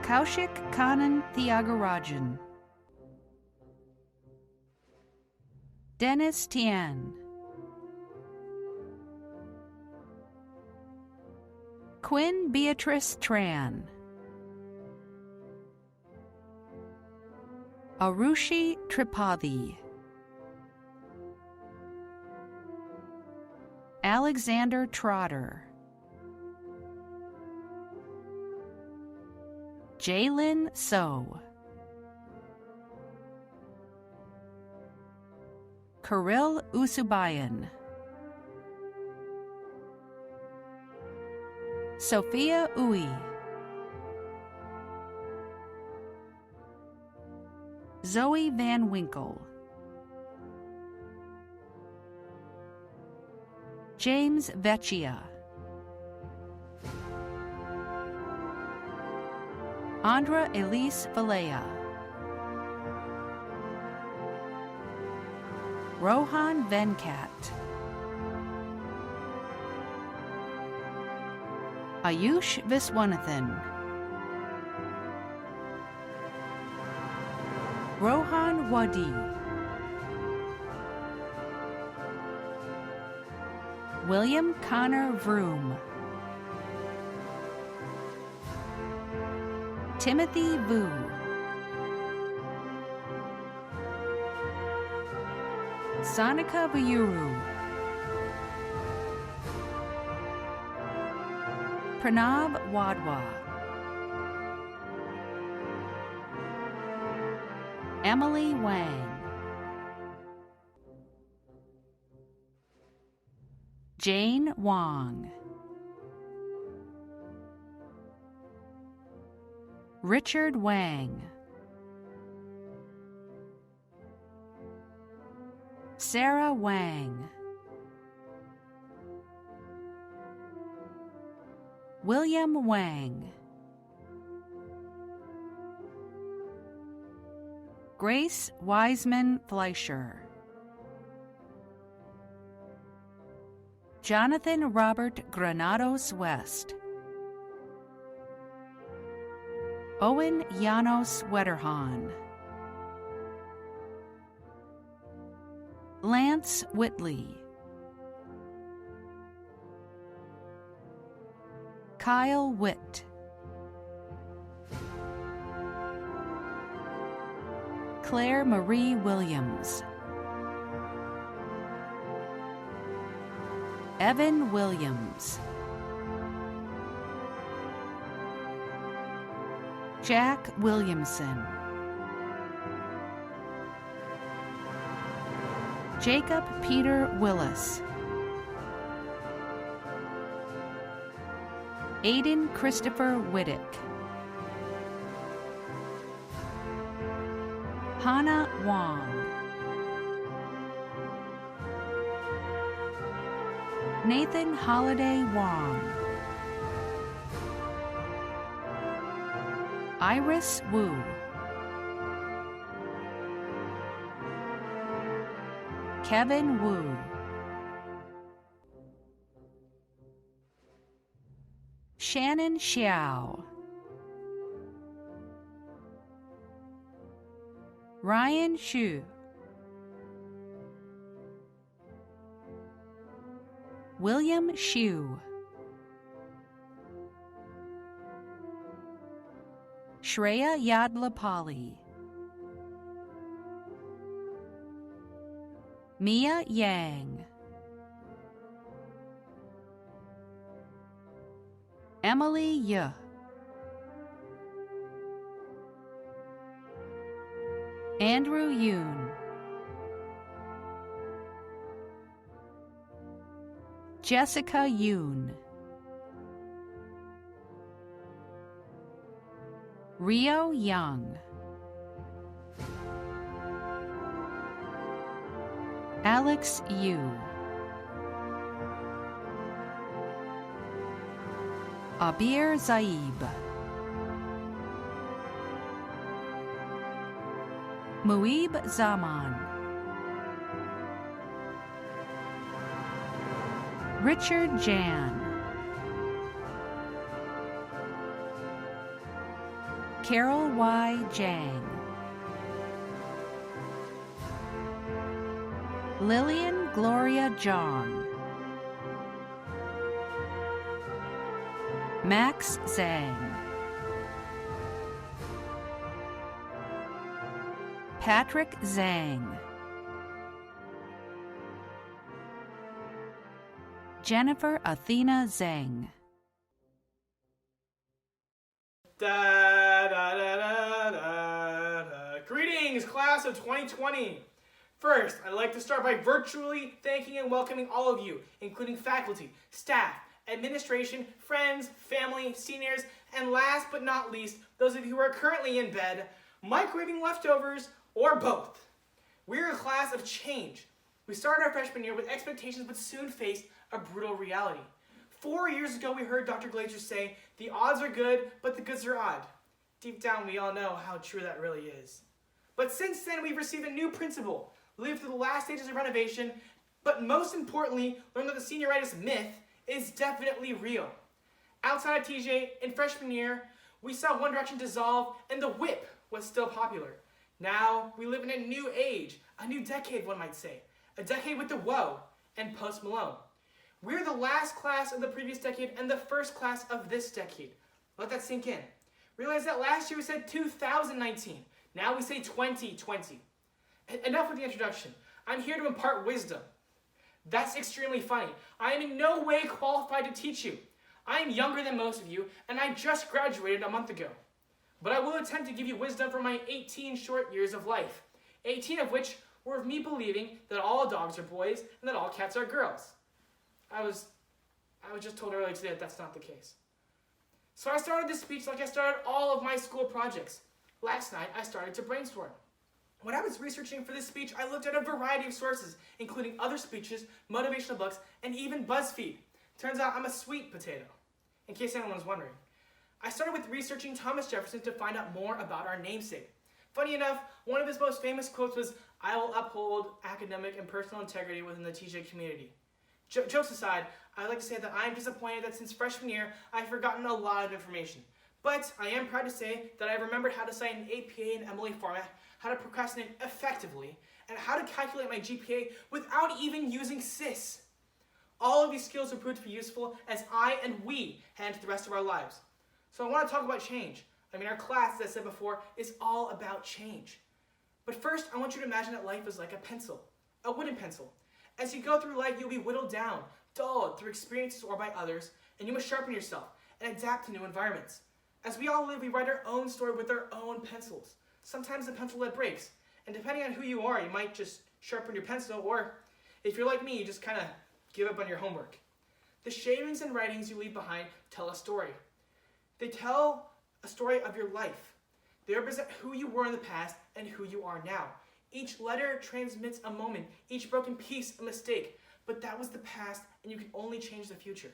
Kaushik Kanan Thiagarajan, Dennis Tien, Quinn Beatrice Tran, Arushi Tripathi, Alexander Trotter, Jalen So, Kirill Usubayan, Sophia Uy, Zoe Van Winkle, James Vecchia, Andra Elise Valea, Rohan Venkat, Ayush Viswanathan, Rohan Wadi, William Connor Vroom, Timothy Vu, Sonika Vayuru, Pranav Wadwa, Emily Wang, Jane Wong, Richard Wang, Sarah Wang, William Wang, Grace Wiseman Fleischer, Jonathan Robert Granados West, Owen Janos Wetterhahn, Lance Whitley, Kyle Witt, Claire Marie Williams, Evan Williams, Jack Williamson, Jacob Peter Willis, Aiden Christopher Whittick, Hannah Wong, Nathan Holiday Wong, Iris Wu, Kevin Wu, Shannon Xiao, Ryan Xu, William Xu, Shreya Yadlapali, Mia Yang, Emily Ye, Andrew Yoon, Jessica Yoon, Rio Young, Alex Yu, Abir Zaib, Muib Zaman, Richard Jan, Carol Y. Jang, Lillian Gloria Jong, Max Zhang, Patrick Zhang, Jennifer Athena Zhang. Da, da, da, da, da, da. Greetings, class of 2020. First, I'd like to start by virtually thanking and welcoming all of you, including faculty, staff, administration, friends, family, seniors, and last but not least, those of you who are currently in bed, microwaving leftovers, or both. We're a class of change. We started our freshman year with expectations but soon faced a brutal reality. 4 years ago, we heard Dr. Glazer say, the odds are good, but the goods are odd. Deep down, we all know how true that really is. But since then, we've received a new principal, lived through the last stages of renovation, but most importantly, learned that the senioritis myth is definitely real. Outside of TJ, in freshman year, we saw One Direction dissolve and the whip was still popular. Now, we live in a new age, a new decade, one might say. A decade with the Woe and Post Malone. We're the last class of the previous decade and the first class of this decade. Let that sink in. Realize that last year we said 2019. Now we say 2020. Enough with the introduction. I'm here to impart wisdom. That's extremely funny. I am in no way qualified to teach you. I am younger than most of you, and I just graduated a month ago. But I will attempt to give you wisdom from my 18 short years of life. 18 of which were of me believing that all dogs are boys and that all cats are girls. I was just told earlier today that that's not the case. So I started this speech like I started all of my school projects. Last night, I started to brainstorm. When I was researching for this speech, I looked at a variety of sources, including other speeches, motivational books, and even BuzzFeed. Turns out I'm a sweet potato, in case anyone was wondering. I started with researching Thomas Jefferson to find out more about our namesake. Funny enough, one of his most famous quotes was, "I will uphold academic and personal integrity within the TJ community." Jokes aside, I'd like to say that I'm disappointed that since freshman year, I've forgotten a lot of information. But I am proud to say that I remembered how to cite an APA and MLA format, how to procrastinate effectively, and how to calculate my GPA without even using SIS. All of these skills will prove to be useful as I and we head into the rest of our lives. So I want to talk about change. Our class, as I said before, is all about change. But first, I want you to imagine that life is like a pencil, a wooden pencil. As you go through life, you'll be whittled down, dulled through experiences or by others, and you must sharpen yourself and adapt to new environments. As we all live, we write our own story with our own pencils. Sometimes the pencil lead breaks, and depending on who you are, you might just sharpen your pencil, or if you're like me, you just kind of give up on your homework. The shavings and writings you leave behind tell a story. They tell a story of your life. They represent who you were in the past and who you are now. Each letter transmits a moment, each broken piece a mistake, but that was the past and you can only change the future.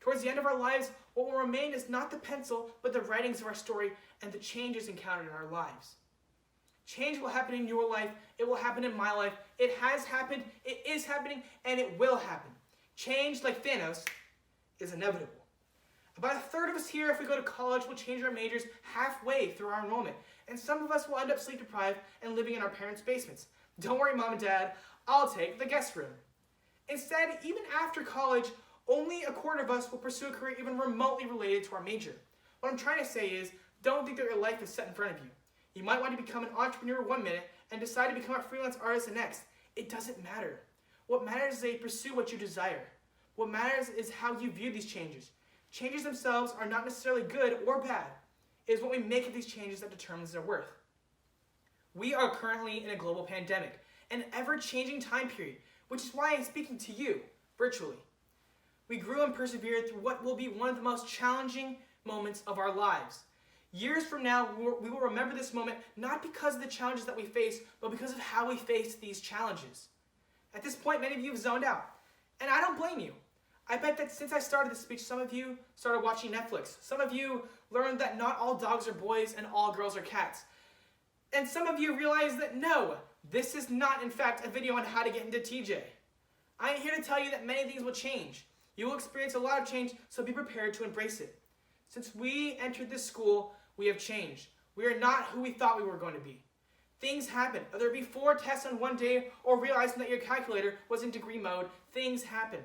Towards the end of our lives, what will remain is not the pencil, but the writings of our story and the changes encountered in our lives. Change will happen in your life, it will happen in my life, it has happened, it is happening, and it will happen. Change, like Thanos, is inevitable. About a third of us here, if we go to college, will change our majors halfway through our enrollment, and some of us will end up sleep deprived and living in our parents' basements. Don't worry, Mom and Dad, I'll take the guest room. Instead, even after college, only a quarter of us will pursue a career even remotely related to our major. What I'm trying to say is, don't think that your life is set in front of you. You might want to become an entrepreneur one minute and decide to become a freelance artist the next. It doesn't matter. What matters is that you pursue what you desire. What matters is how you view these changes. Changes themselves are not necessarily good or bad. It is what we make of these changes that determines their worth. We are currently in a global pandemic, an ever-changing time period, which is why I'm speaking to you virtually. We grew and persevered through what will be one of the most challenging moments of our lives. Years from now, we will remember this moment not because of the challenges that we face, but because of how we faced these challenges. At this point, many of you have zoned out, and I don't blame you. I bet that since I started this speech, some of you started watching Netflix. Some of you learned that not all dogs are boys and all girls are cats. And some of you realized that no, this is not in fact a video on how to get into TJ. I am here to tell you that many things will change. You will experience a lot of change, so be prepared to embrace it. Since we entered this school, we have changed. We are not who we thought we were going to be. Things happen. Whether it be 4 tests on one day or realizing that your calculator was in degree mode, things happen.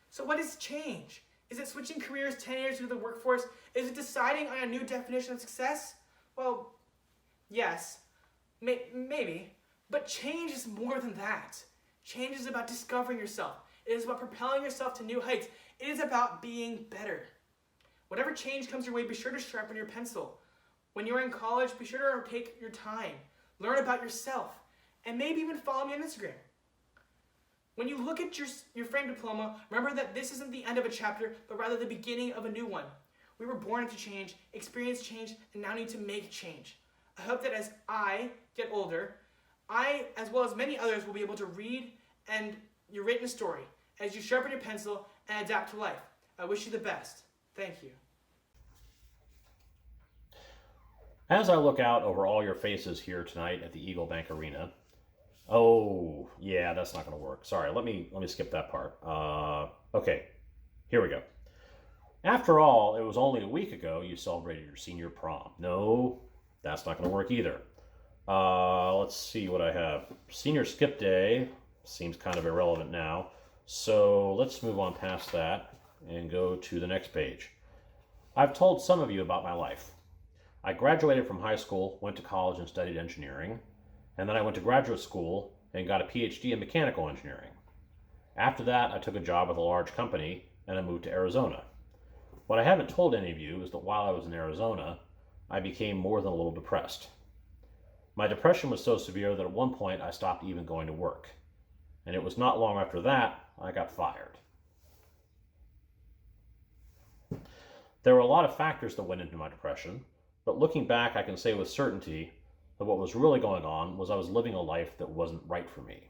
So what is change? Is it switching careers 10 years into the workforce? Is it deciding on a new definition of success? Well, yes, maybe. But change is more than that. Change is about discovering yourself. It is about propelling yourself to new heights. It is about being better. Whatever change comes your way, be sure to sharpen your pencil. When you're in college, be sure to take your time. Learn about yourself. And maybe even follow me on Instagram. When you look at your frame diploma, remember that this isn't the end of a chapter, but rather the beginning of a new one. We were born into change, experienced change, and now need to make change. I hope that as I get older, I, as well as many others, will be able to read and your written story as you sharpen your pencil and adapt to life. I wish you the best. Thank you. As I look out over all your faces here tonight at the Eagle Bank Arena, oh, yeah, that's not going to work. Sorry, let me skip that part. Okay, here we go. After all, it was only a week ago you celebrated your senior prom. No, that's not going to work either. Let's see what I have. Senior skip day seems kind of irrelevant now, so let's move on past that and go to the next page. I've told some of you about my life. I graduated from high school, went to college and studied engineering, and then I went to graduate school and got a PhD in mechanical engineering. After that, I took a job with a large company and I moved to Arizona. What I haven't told any of you is that while I was in Arizona, I became more than a little depressed. My depression was so severe that at one point I stopped even going to work. And it was not long after that I got fired. There were a lot of factors that went into my depression, but looking back I can say with certainty that what was really going on was I was living a life that wasn't right for me.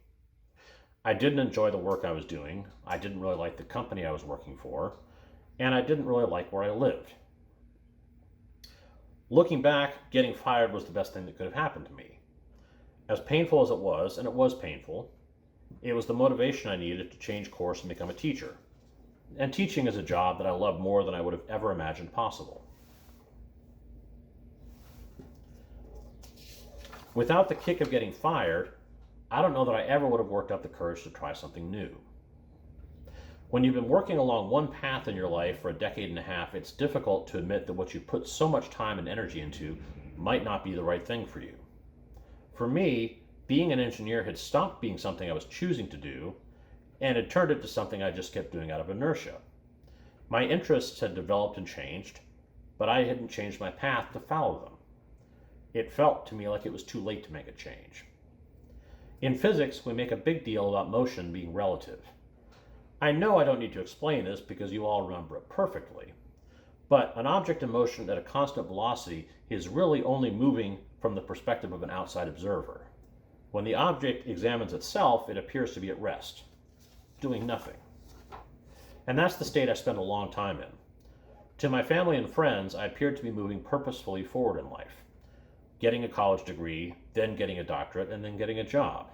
I didn't enjoy the work I was doing, I didn't really like the company I was working for, and I didn't really like where I lived. Looking back, getting fired was the best thing that could have happened to me. As painful as it was, and it was painful, it was the motivation I needed to change course and become a teacher. And teaching is a job that I love more than I would have ever imagined possible. Without the kick of getting fired, I don't know that I ever would have worked up the courage to try something new. When you've been working along one path in your life for a decade and a half, it's difficult to admit that what you put so much time and energy into might not be the right thing for you. For me, being an engineer had stopped being something I was choosing to do and had turned into something I just kept doing out of inertia. My interests had developed and changed, but I hadn't changed my path to follow them. It felt to me like it was too late to make a change. In physics, we make a big deal about motion being relative. I know I don't need to explain this because you all remember it perfectly, but an object in motion at a constant velocity is really only moving from the perspective of an outside observer. When the object examines itself, it appears to be at rest, doing nothing. And that's the state I spent a long time in. To my family and friends, I appeared to be moving purposefully forward in life. Getting a college degree, then getting a doctorate, and then getting a job.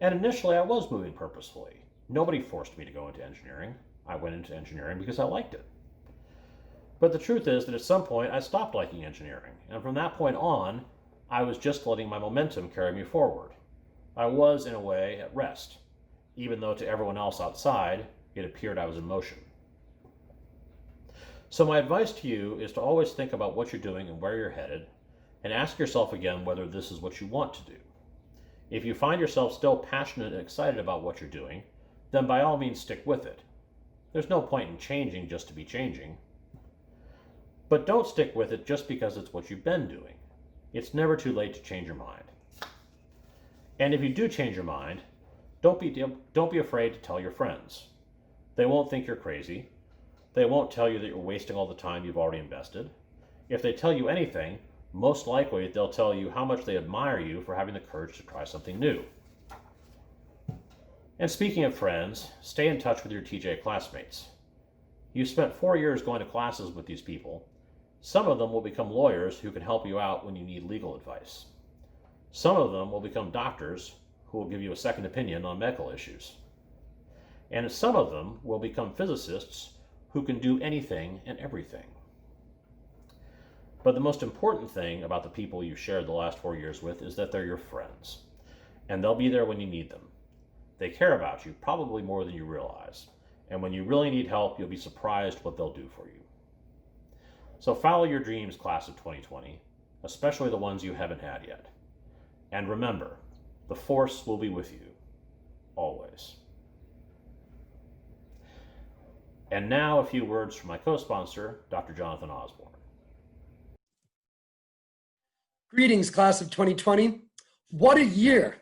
And initially I was moving purposefully. Nobody forced me to go into engineering. I went into engineering because I liked it. But the truth is that at some point I stopped liking engineering, and from that point on, I was just letting my momentum carry me forward. I was, in a way, at rest, even though to everyone else outside, it appeared I was in motion. So my advice to you is to always think about what you're doing and where you're headed, and ask yourself again whether this is what you want to do. If you find yourself still passionate and excited about what you're doing, then by all means stick with it. There's no point in changing just to be changing. But don't stick with it just because it's what you've been doing. It's never too late to change your mind. And if you do change your mind, don't be afraid to tell your friends. They won't think you're crazy. They won't tell you that you're wasting all the time you've already invested. If they tell you anything, most likely they'll tell you how much they admire you for having the courage to try something new. And speaking of friends, stay in touch with your TJ classmates. You spent 4 years going to classes with these people. Some of them will become lawyers who can help you out when you need legal advice. Some of them will become doctors who will give you a second opinion on medical issues. And some of them will become physicists who can do anything and everything. But the most important thing about the people you shared the last 4 years with is that they're your friends. And they'll be there when you need them. They care about you, probably more than you realize. And when you really need help, you'll be surprised what they'll do for you. So follow your dreams, class of 2020, especially the ones you haven't had yet. And remember, the force will be with you, always. And now a few words from my co-sponsor, Dr. Jonathan Osborne. Greetings, class of 2020. What a year!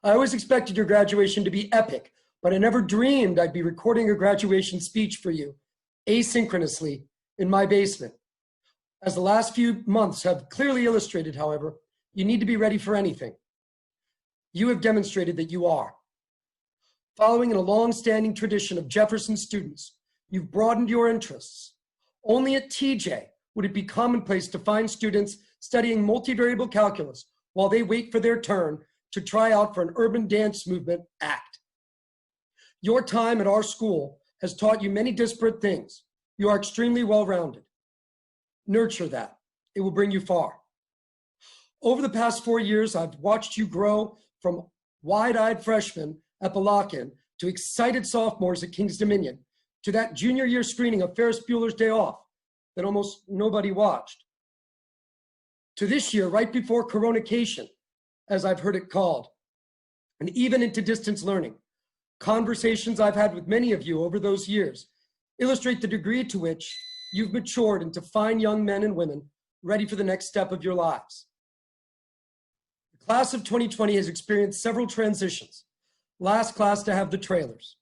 I always expected your graduation to be epic, but I never dreamed I'd be recording a graduation speech for you, asynchronously, in my basement. As the last few months have clearly illustrated, however, you need to be ready for anything. You have demonstrated that you are. Following in a long-standing tradition of Jefferson students, you've broadened your interests. Only at TJ would it be commonplace to find students studying multivariable calculus while they wait for their turn to try out for an urban dance movement act. Your time at our school has taught you many disparate things. You are extremely well-rounded. Nurture that. It will bring you far. Over the past 4 years, I've watched you grow from wide-eyed freshmen at the lock-in to excited sophomores at King's Dominion to that junior year screening of Ferris Bueller's Day Off that almost nobody watched. To this year, right before Coronication, as I've heard it called, and even into distance learning. Conversations I've had with many of you over those years illustrate the degree to which you've matured into fine young men and women ready for the next step of your lives. The class of 2020 has experienced several transitions. Last class to have the trailers.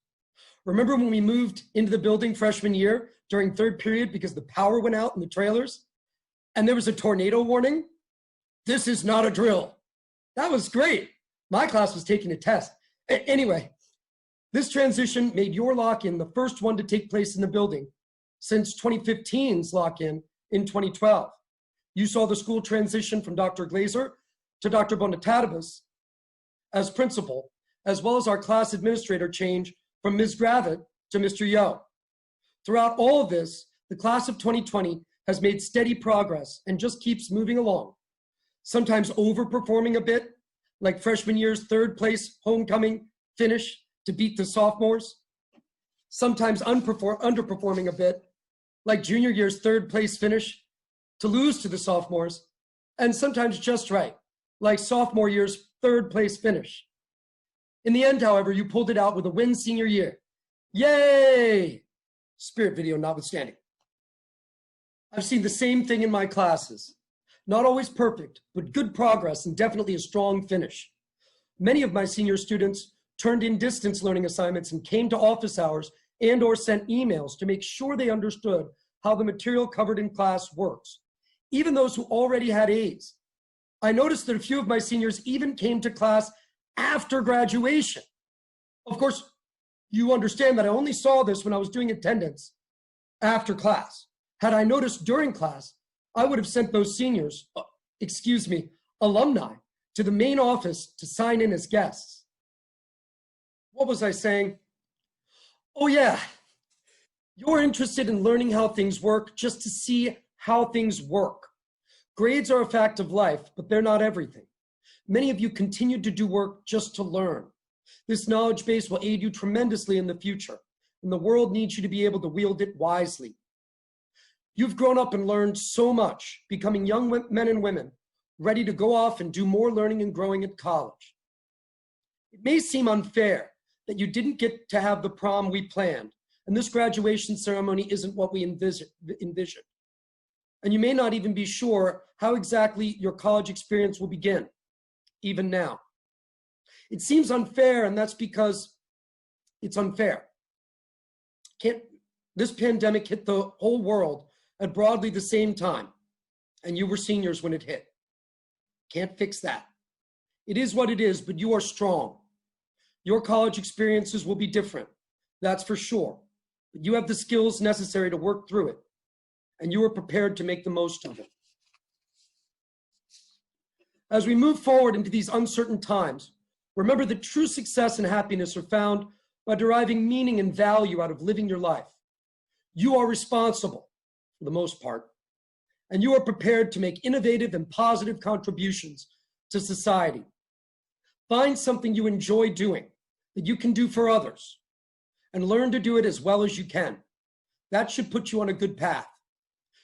Remember when we moved into the building freshman year during third period because the power went out in the trailers and there was a tornado warning? This is not a drill. That was great. My class was taking a test. Anyway, this transition made your lock-in the first one to take place in the building since 2015's lock-in in 2012. You saw the school transition from Dr. Glazer to Dr. Bonatatibus as principal, as well as our class administrator change from Ms. Gravitt to Mr. Yo. Throughout all of this, the class of 2020 has made steady progress and just keeps moving along. Sometimes overperforming a bit, like freshman year's third place homecoming finish to beat the sophomores. Sometimes underperforming a bit, like junior year's third place finish to lose to the sophomores. And sometimes just right, like sophomore year's third place finish. In the end, however, you pulled it out with a win senior year. Yay! Spirit video notwithstanding. I've seen the same thing in my classes. Not always perfect, but good progress and definitely a strong finish. Many of my senior students turned in distance learning assignments and came to office hours and/or sent emails to make sure they understood how the material covered in class works, even those who already had A's. I noticed that a few of my seniors even came to class after graduation. Of course, you understand that I only saw this when I was doing attendance after class. Had I noticed during class, I would have sent those seniors, alumni, to the main office to sign in as guests. What was I saying? Oh yeah, you're interested in learning how things work just to see how things work. Grades are a fact of life, but they're not everything. Many of you continue to do work just to learn. This knowledge base will aid you tremendously in the future, and the world needs you to be able to wield it wisely. You've grown up and learned so much, becoming young men and women, ready to go off and do more learning and growing at college. It may seem unfair that you didn't get to have the prom we planned, and this graduation ceremony isn't what we envisioned. And you may not even be sure how exactly your college experience will begin, even now. It seems unfair, and that's because it's unfair. This pandemic hit the whole world at broadly the same time, and you were seniors when it hit. Can't fix that. It is what it is, but you are strong. Your college experiences will be different, that's for sure. But you have the skills necessary to work through it, and you are prepared to make the most of it. As we move forward into these uncertain times, remember that true success and happiness are found by deriving meaning and value out of living your life. You are responsible, for the most part, and you are prepared to make innovative and positive contributions to society. Find something you enjoy doing that you can do for others, and learn to do it as well as you can. That should put you on a good path.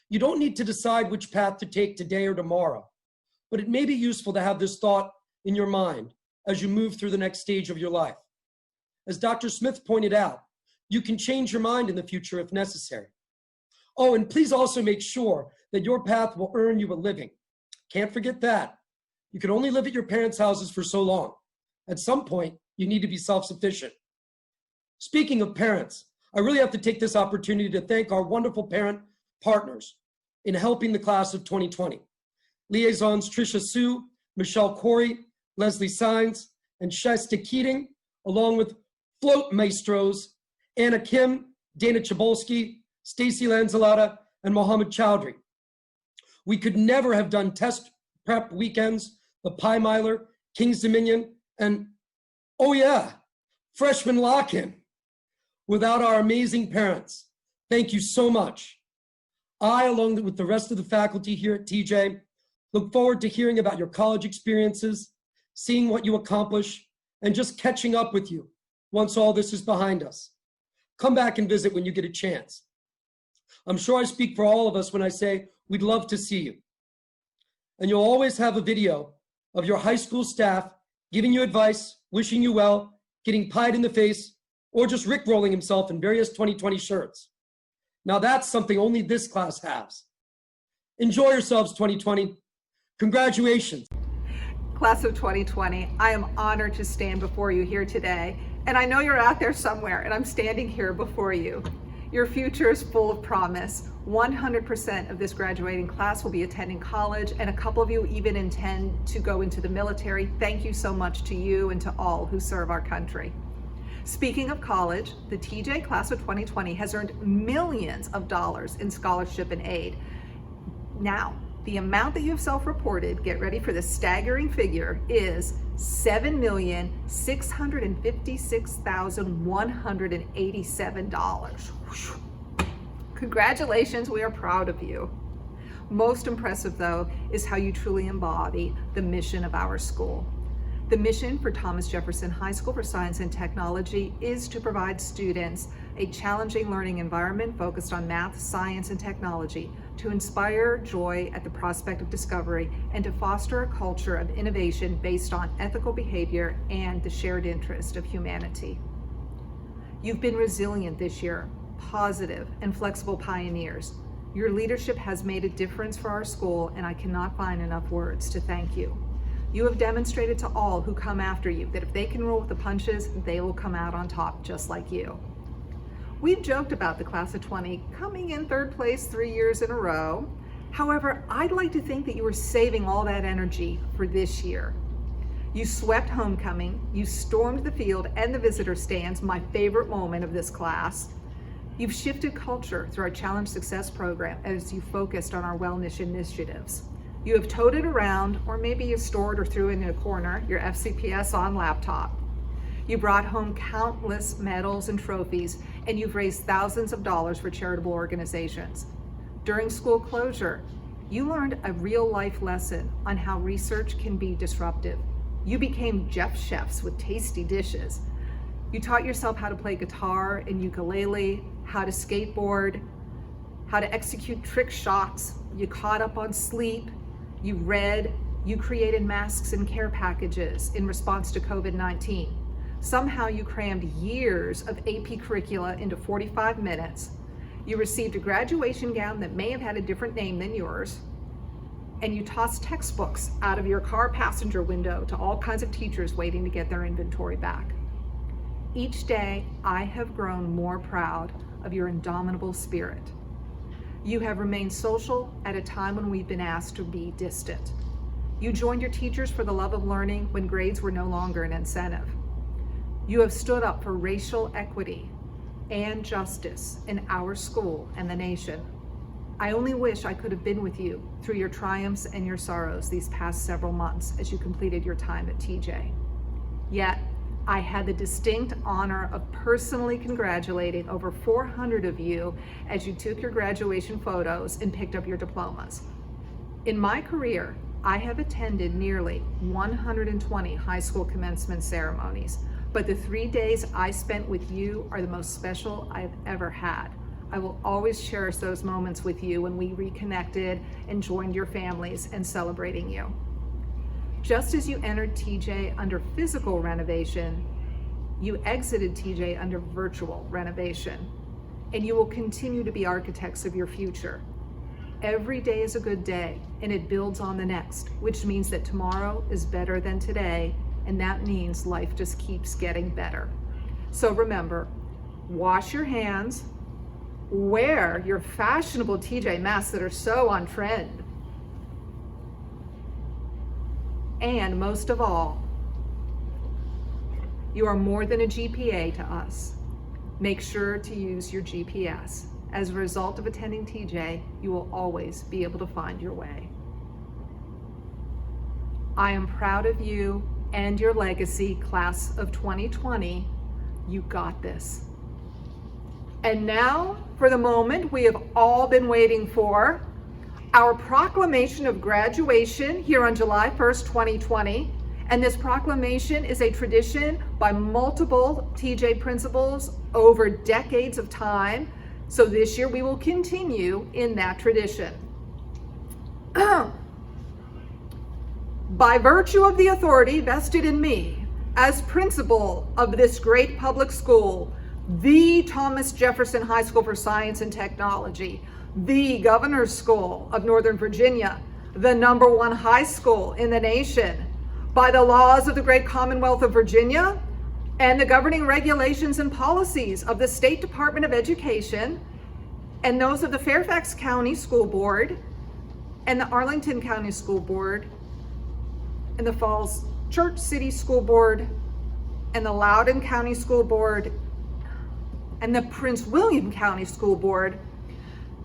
You don't need to decide which path to take today or tomorrow, but it may be useful to have this thought in your mind as you move through the next stage of your life. As Dr. Smith pointed out, you can change your mind in the future if necessary. Oh, and please also make sure that your path will earn you a living. Can't forget that. You can only live at your parents' houses for so long. At some point, you need to be self-sufficient. Speaking of parents, I really have to take this opportunity to thank our wonderful parent partners in helping the class of 2020. Liaisons Tricia Sue, Michelle Corey, Leslie Sines, and Shasta Keating, along with float maestros Anna Kim, Dana Chabolsky, Stacy Lanzalata, and Mohammed Chowdhury. We could never have done test prep weekends, the Pie Miler, King's Dominion, and, oh yeah, freshman lock-in without our amazing parents. Thank you so much. I, along with the rest of the faculty here at TJ, look forward to hearing about your college experiences, seeing what you accomplish, and just catching up with you once all this is behind us. Come back and visit when you get a chance. I'm sure I speak for all of us when I say we'd love to see you. And you'll always have a video of your high school staff giving you advice, wishing you well, getting pied in the face, or just rickrolling himself in various 2020 shirts. Now that's something only this class has. Enjoy yourselves, 2020. Congratulations. Class of 2020, I am honored to stand before you here today. And I know you're out there somewhere, and I'm standing here before you. Your future is full of promise. 100% of this graduating class will be attending college, and a couple of you even intend to go into the military. Thank you so much to you and to all who serve our country. Speaking of college, the TJ class of 2020 has earned millions of dollars in scholarship and aid. Now, the amount that you have self-reported, get ready for the staggering figure, is $7,656,187. Congratulations, we are proud of you. Most impressive, though, is how you truly embody the mission of our school. The mission for Thomas Jefferson High School for Science and Technology is to provide students a challenging learning environment focused on math, science, and technology, to inspire joy at the prospect of discovery, and to foster a culture of innovation based on ethical behavior and the shared interest of humanity. You've been resilient this year, positive and flexible pioneers. Your leadership has made a difference for our school, and I cannot find enough words to thank you. You have demonstrated to all who come after you that if they can roll with the punches, they will come out on top just like you. We've joked about the class of 20 coming in third place 3 years in a row. However, I'd like to think that you were saving all that energy for this year. You swept homecoming, you stormed the field and the visitor stands, my favorite moment of this class. You've shifted culture through our Challenge Success program as you focused on our wellness initiatives. You have toted around, or maybe you stored or threw in a corner, your FCPS on laptop. You brought home countless medals and trophies, and you've raised thousands of dollars for charitable organizations. During school closure, you learned a real-life lesson on how research can be disruptive. You became chefs with tasty dishes. You taught yourself how to play guitar and ukulele, how to skateboard, how to execute trick shots. You caught up on sleep. You read, you created masks and care packages in response to COVID-19. Somehow you crammed years of AP curricula into 45 minutes. You received a graduation gown that may have had a different name than yours. And you tossed textbooks out of your car passenger window to all kinds of teachers waiting to get their inventory back. Each day, I have grown more proud of your indomitable spirit. You have remained social at a time when we've been asked to be distant. You joined your teachers for the love of learning when grades were no longer an incentive. You have stood up for racial equity and justice in our school and the nation. I only wish I could have been with you through your triumphs and your sorrows these past several months as you completed your time at TJ. Yet, I had the distinct honor of personally congratulating over 400 of you as you took your graduation photos and picked up your diplomas. In my career, I have attended nearly 120 high school commencement ceremonies, but the 3 days I spent with you are the most special I've ever had. I will always cherish those moments with you when we reconnected and joined your families in celebrating you. Just as you entered TJ under physical renovation, you exited TJ under virtual renovation, and you will continue to be architects of your future. Every day is a good day, and it builds on the next, which means that tomorrow is better than today, and that means life just keeps getting better. So remember, wash your hands, wear your fashionable TJ masks that are so on trend, and most of all, you are more than a GPA to us. Make sure to use your GPS. As a result of attending TJ, you will always be able to find your way. I am proud of you and your legacy, class of 2020. You got this. And now for the moment we have all been waiting for, our proclamation of graduation here on July 1st, 2020. And this proclamation is a tradition by multiple TJ principals over decades of time. So this year we will continue in that tradition. By virtue of the authority vested in me as principal of this great public school, the Thomas Jefferson High School for Science and Technology, the Governor's School of Northern Virginia, the #1 high school in the nation, by the laws of the great Commonwealth of Virginia and the governing regulations and policies of the State Department of Education and those of the Fairfax County School Board and the Arlington County School Board and the Falls Church City School Board and the Loudoun County School Board and the Prince William County School Board,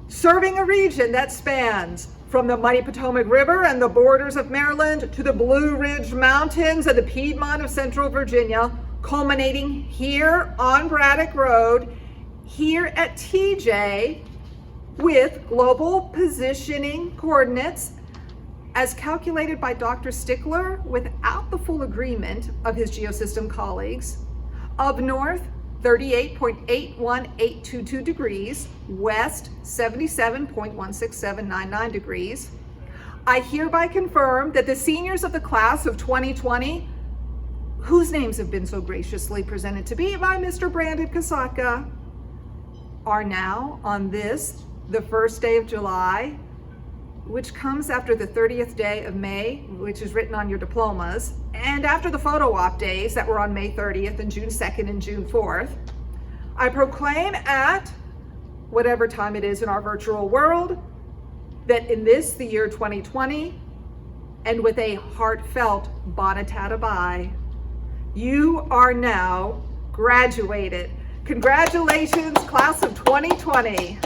serving a region that spans from the mighty Potomac River and the borders of Maryland to the Blue Ridge Mountains and the Piedmont of Central Virginia, culminating here on Braddock Road, here at TJ, with global positioning coordinates as calculated by Dr. Stickler without the full agreement of his geosystem colleagues, of north 38.81822 degrees, west 77.16799 degrees. I hereby confirm that the seniors of the class of 2020, whose names have been so graciously presented to me by Mr. Brandon Kasaka, are now on this, the first day of July, which comes after the 30th day of May, which is written on your diplomas, and after the photo op days that were on May 30th and June 2nd and June 4th, I proclaim at whatever time it is in our virtual world that in this, the year 2020, and with a heartfelt Bonatatabai, you are now graduated. Congratulations, class of 2020.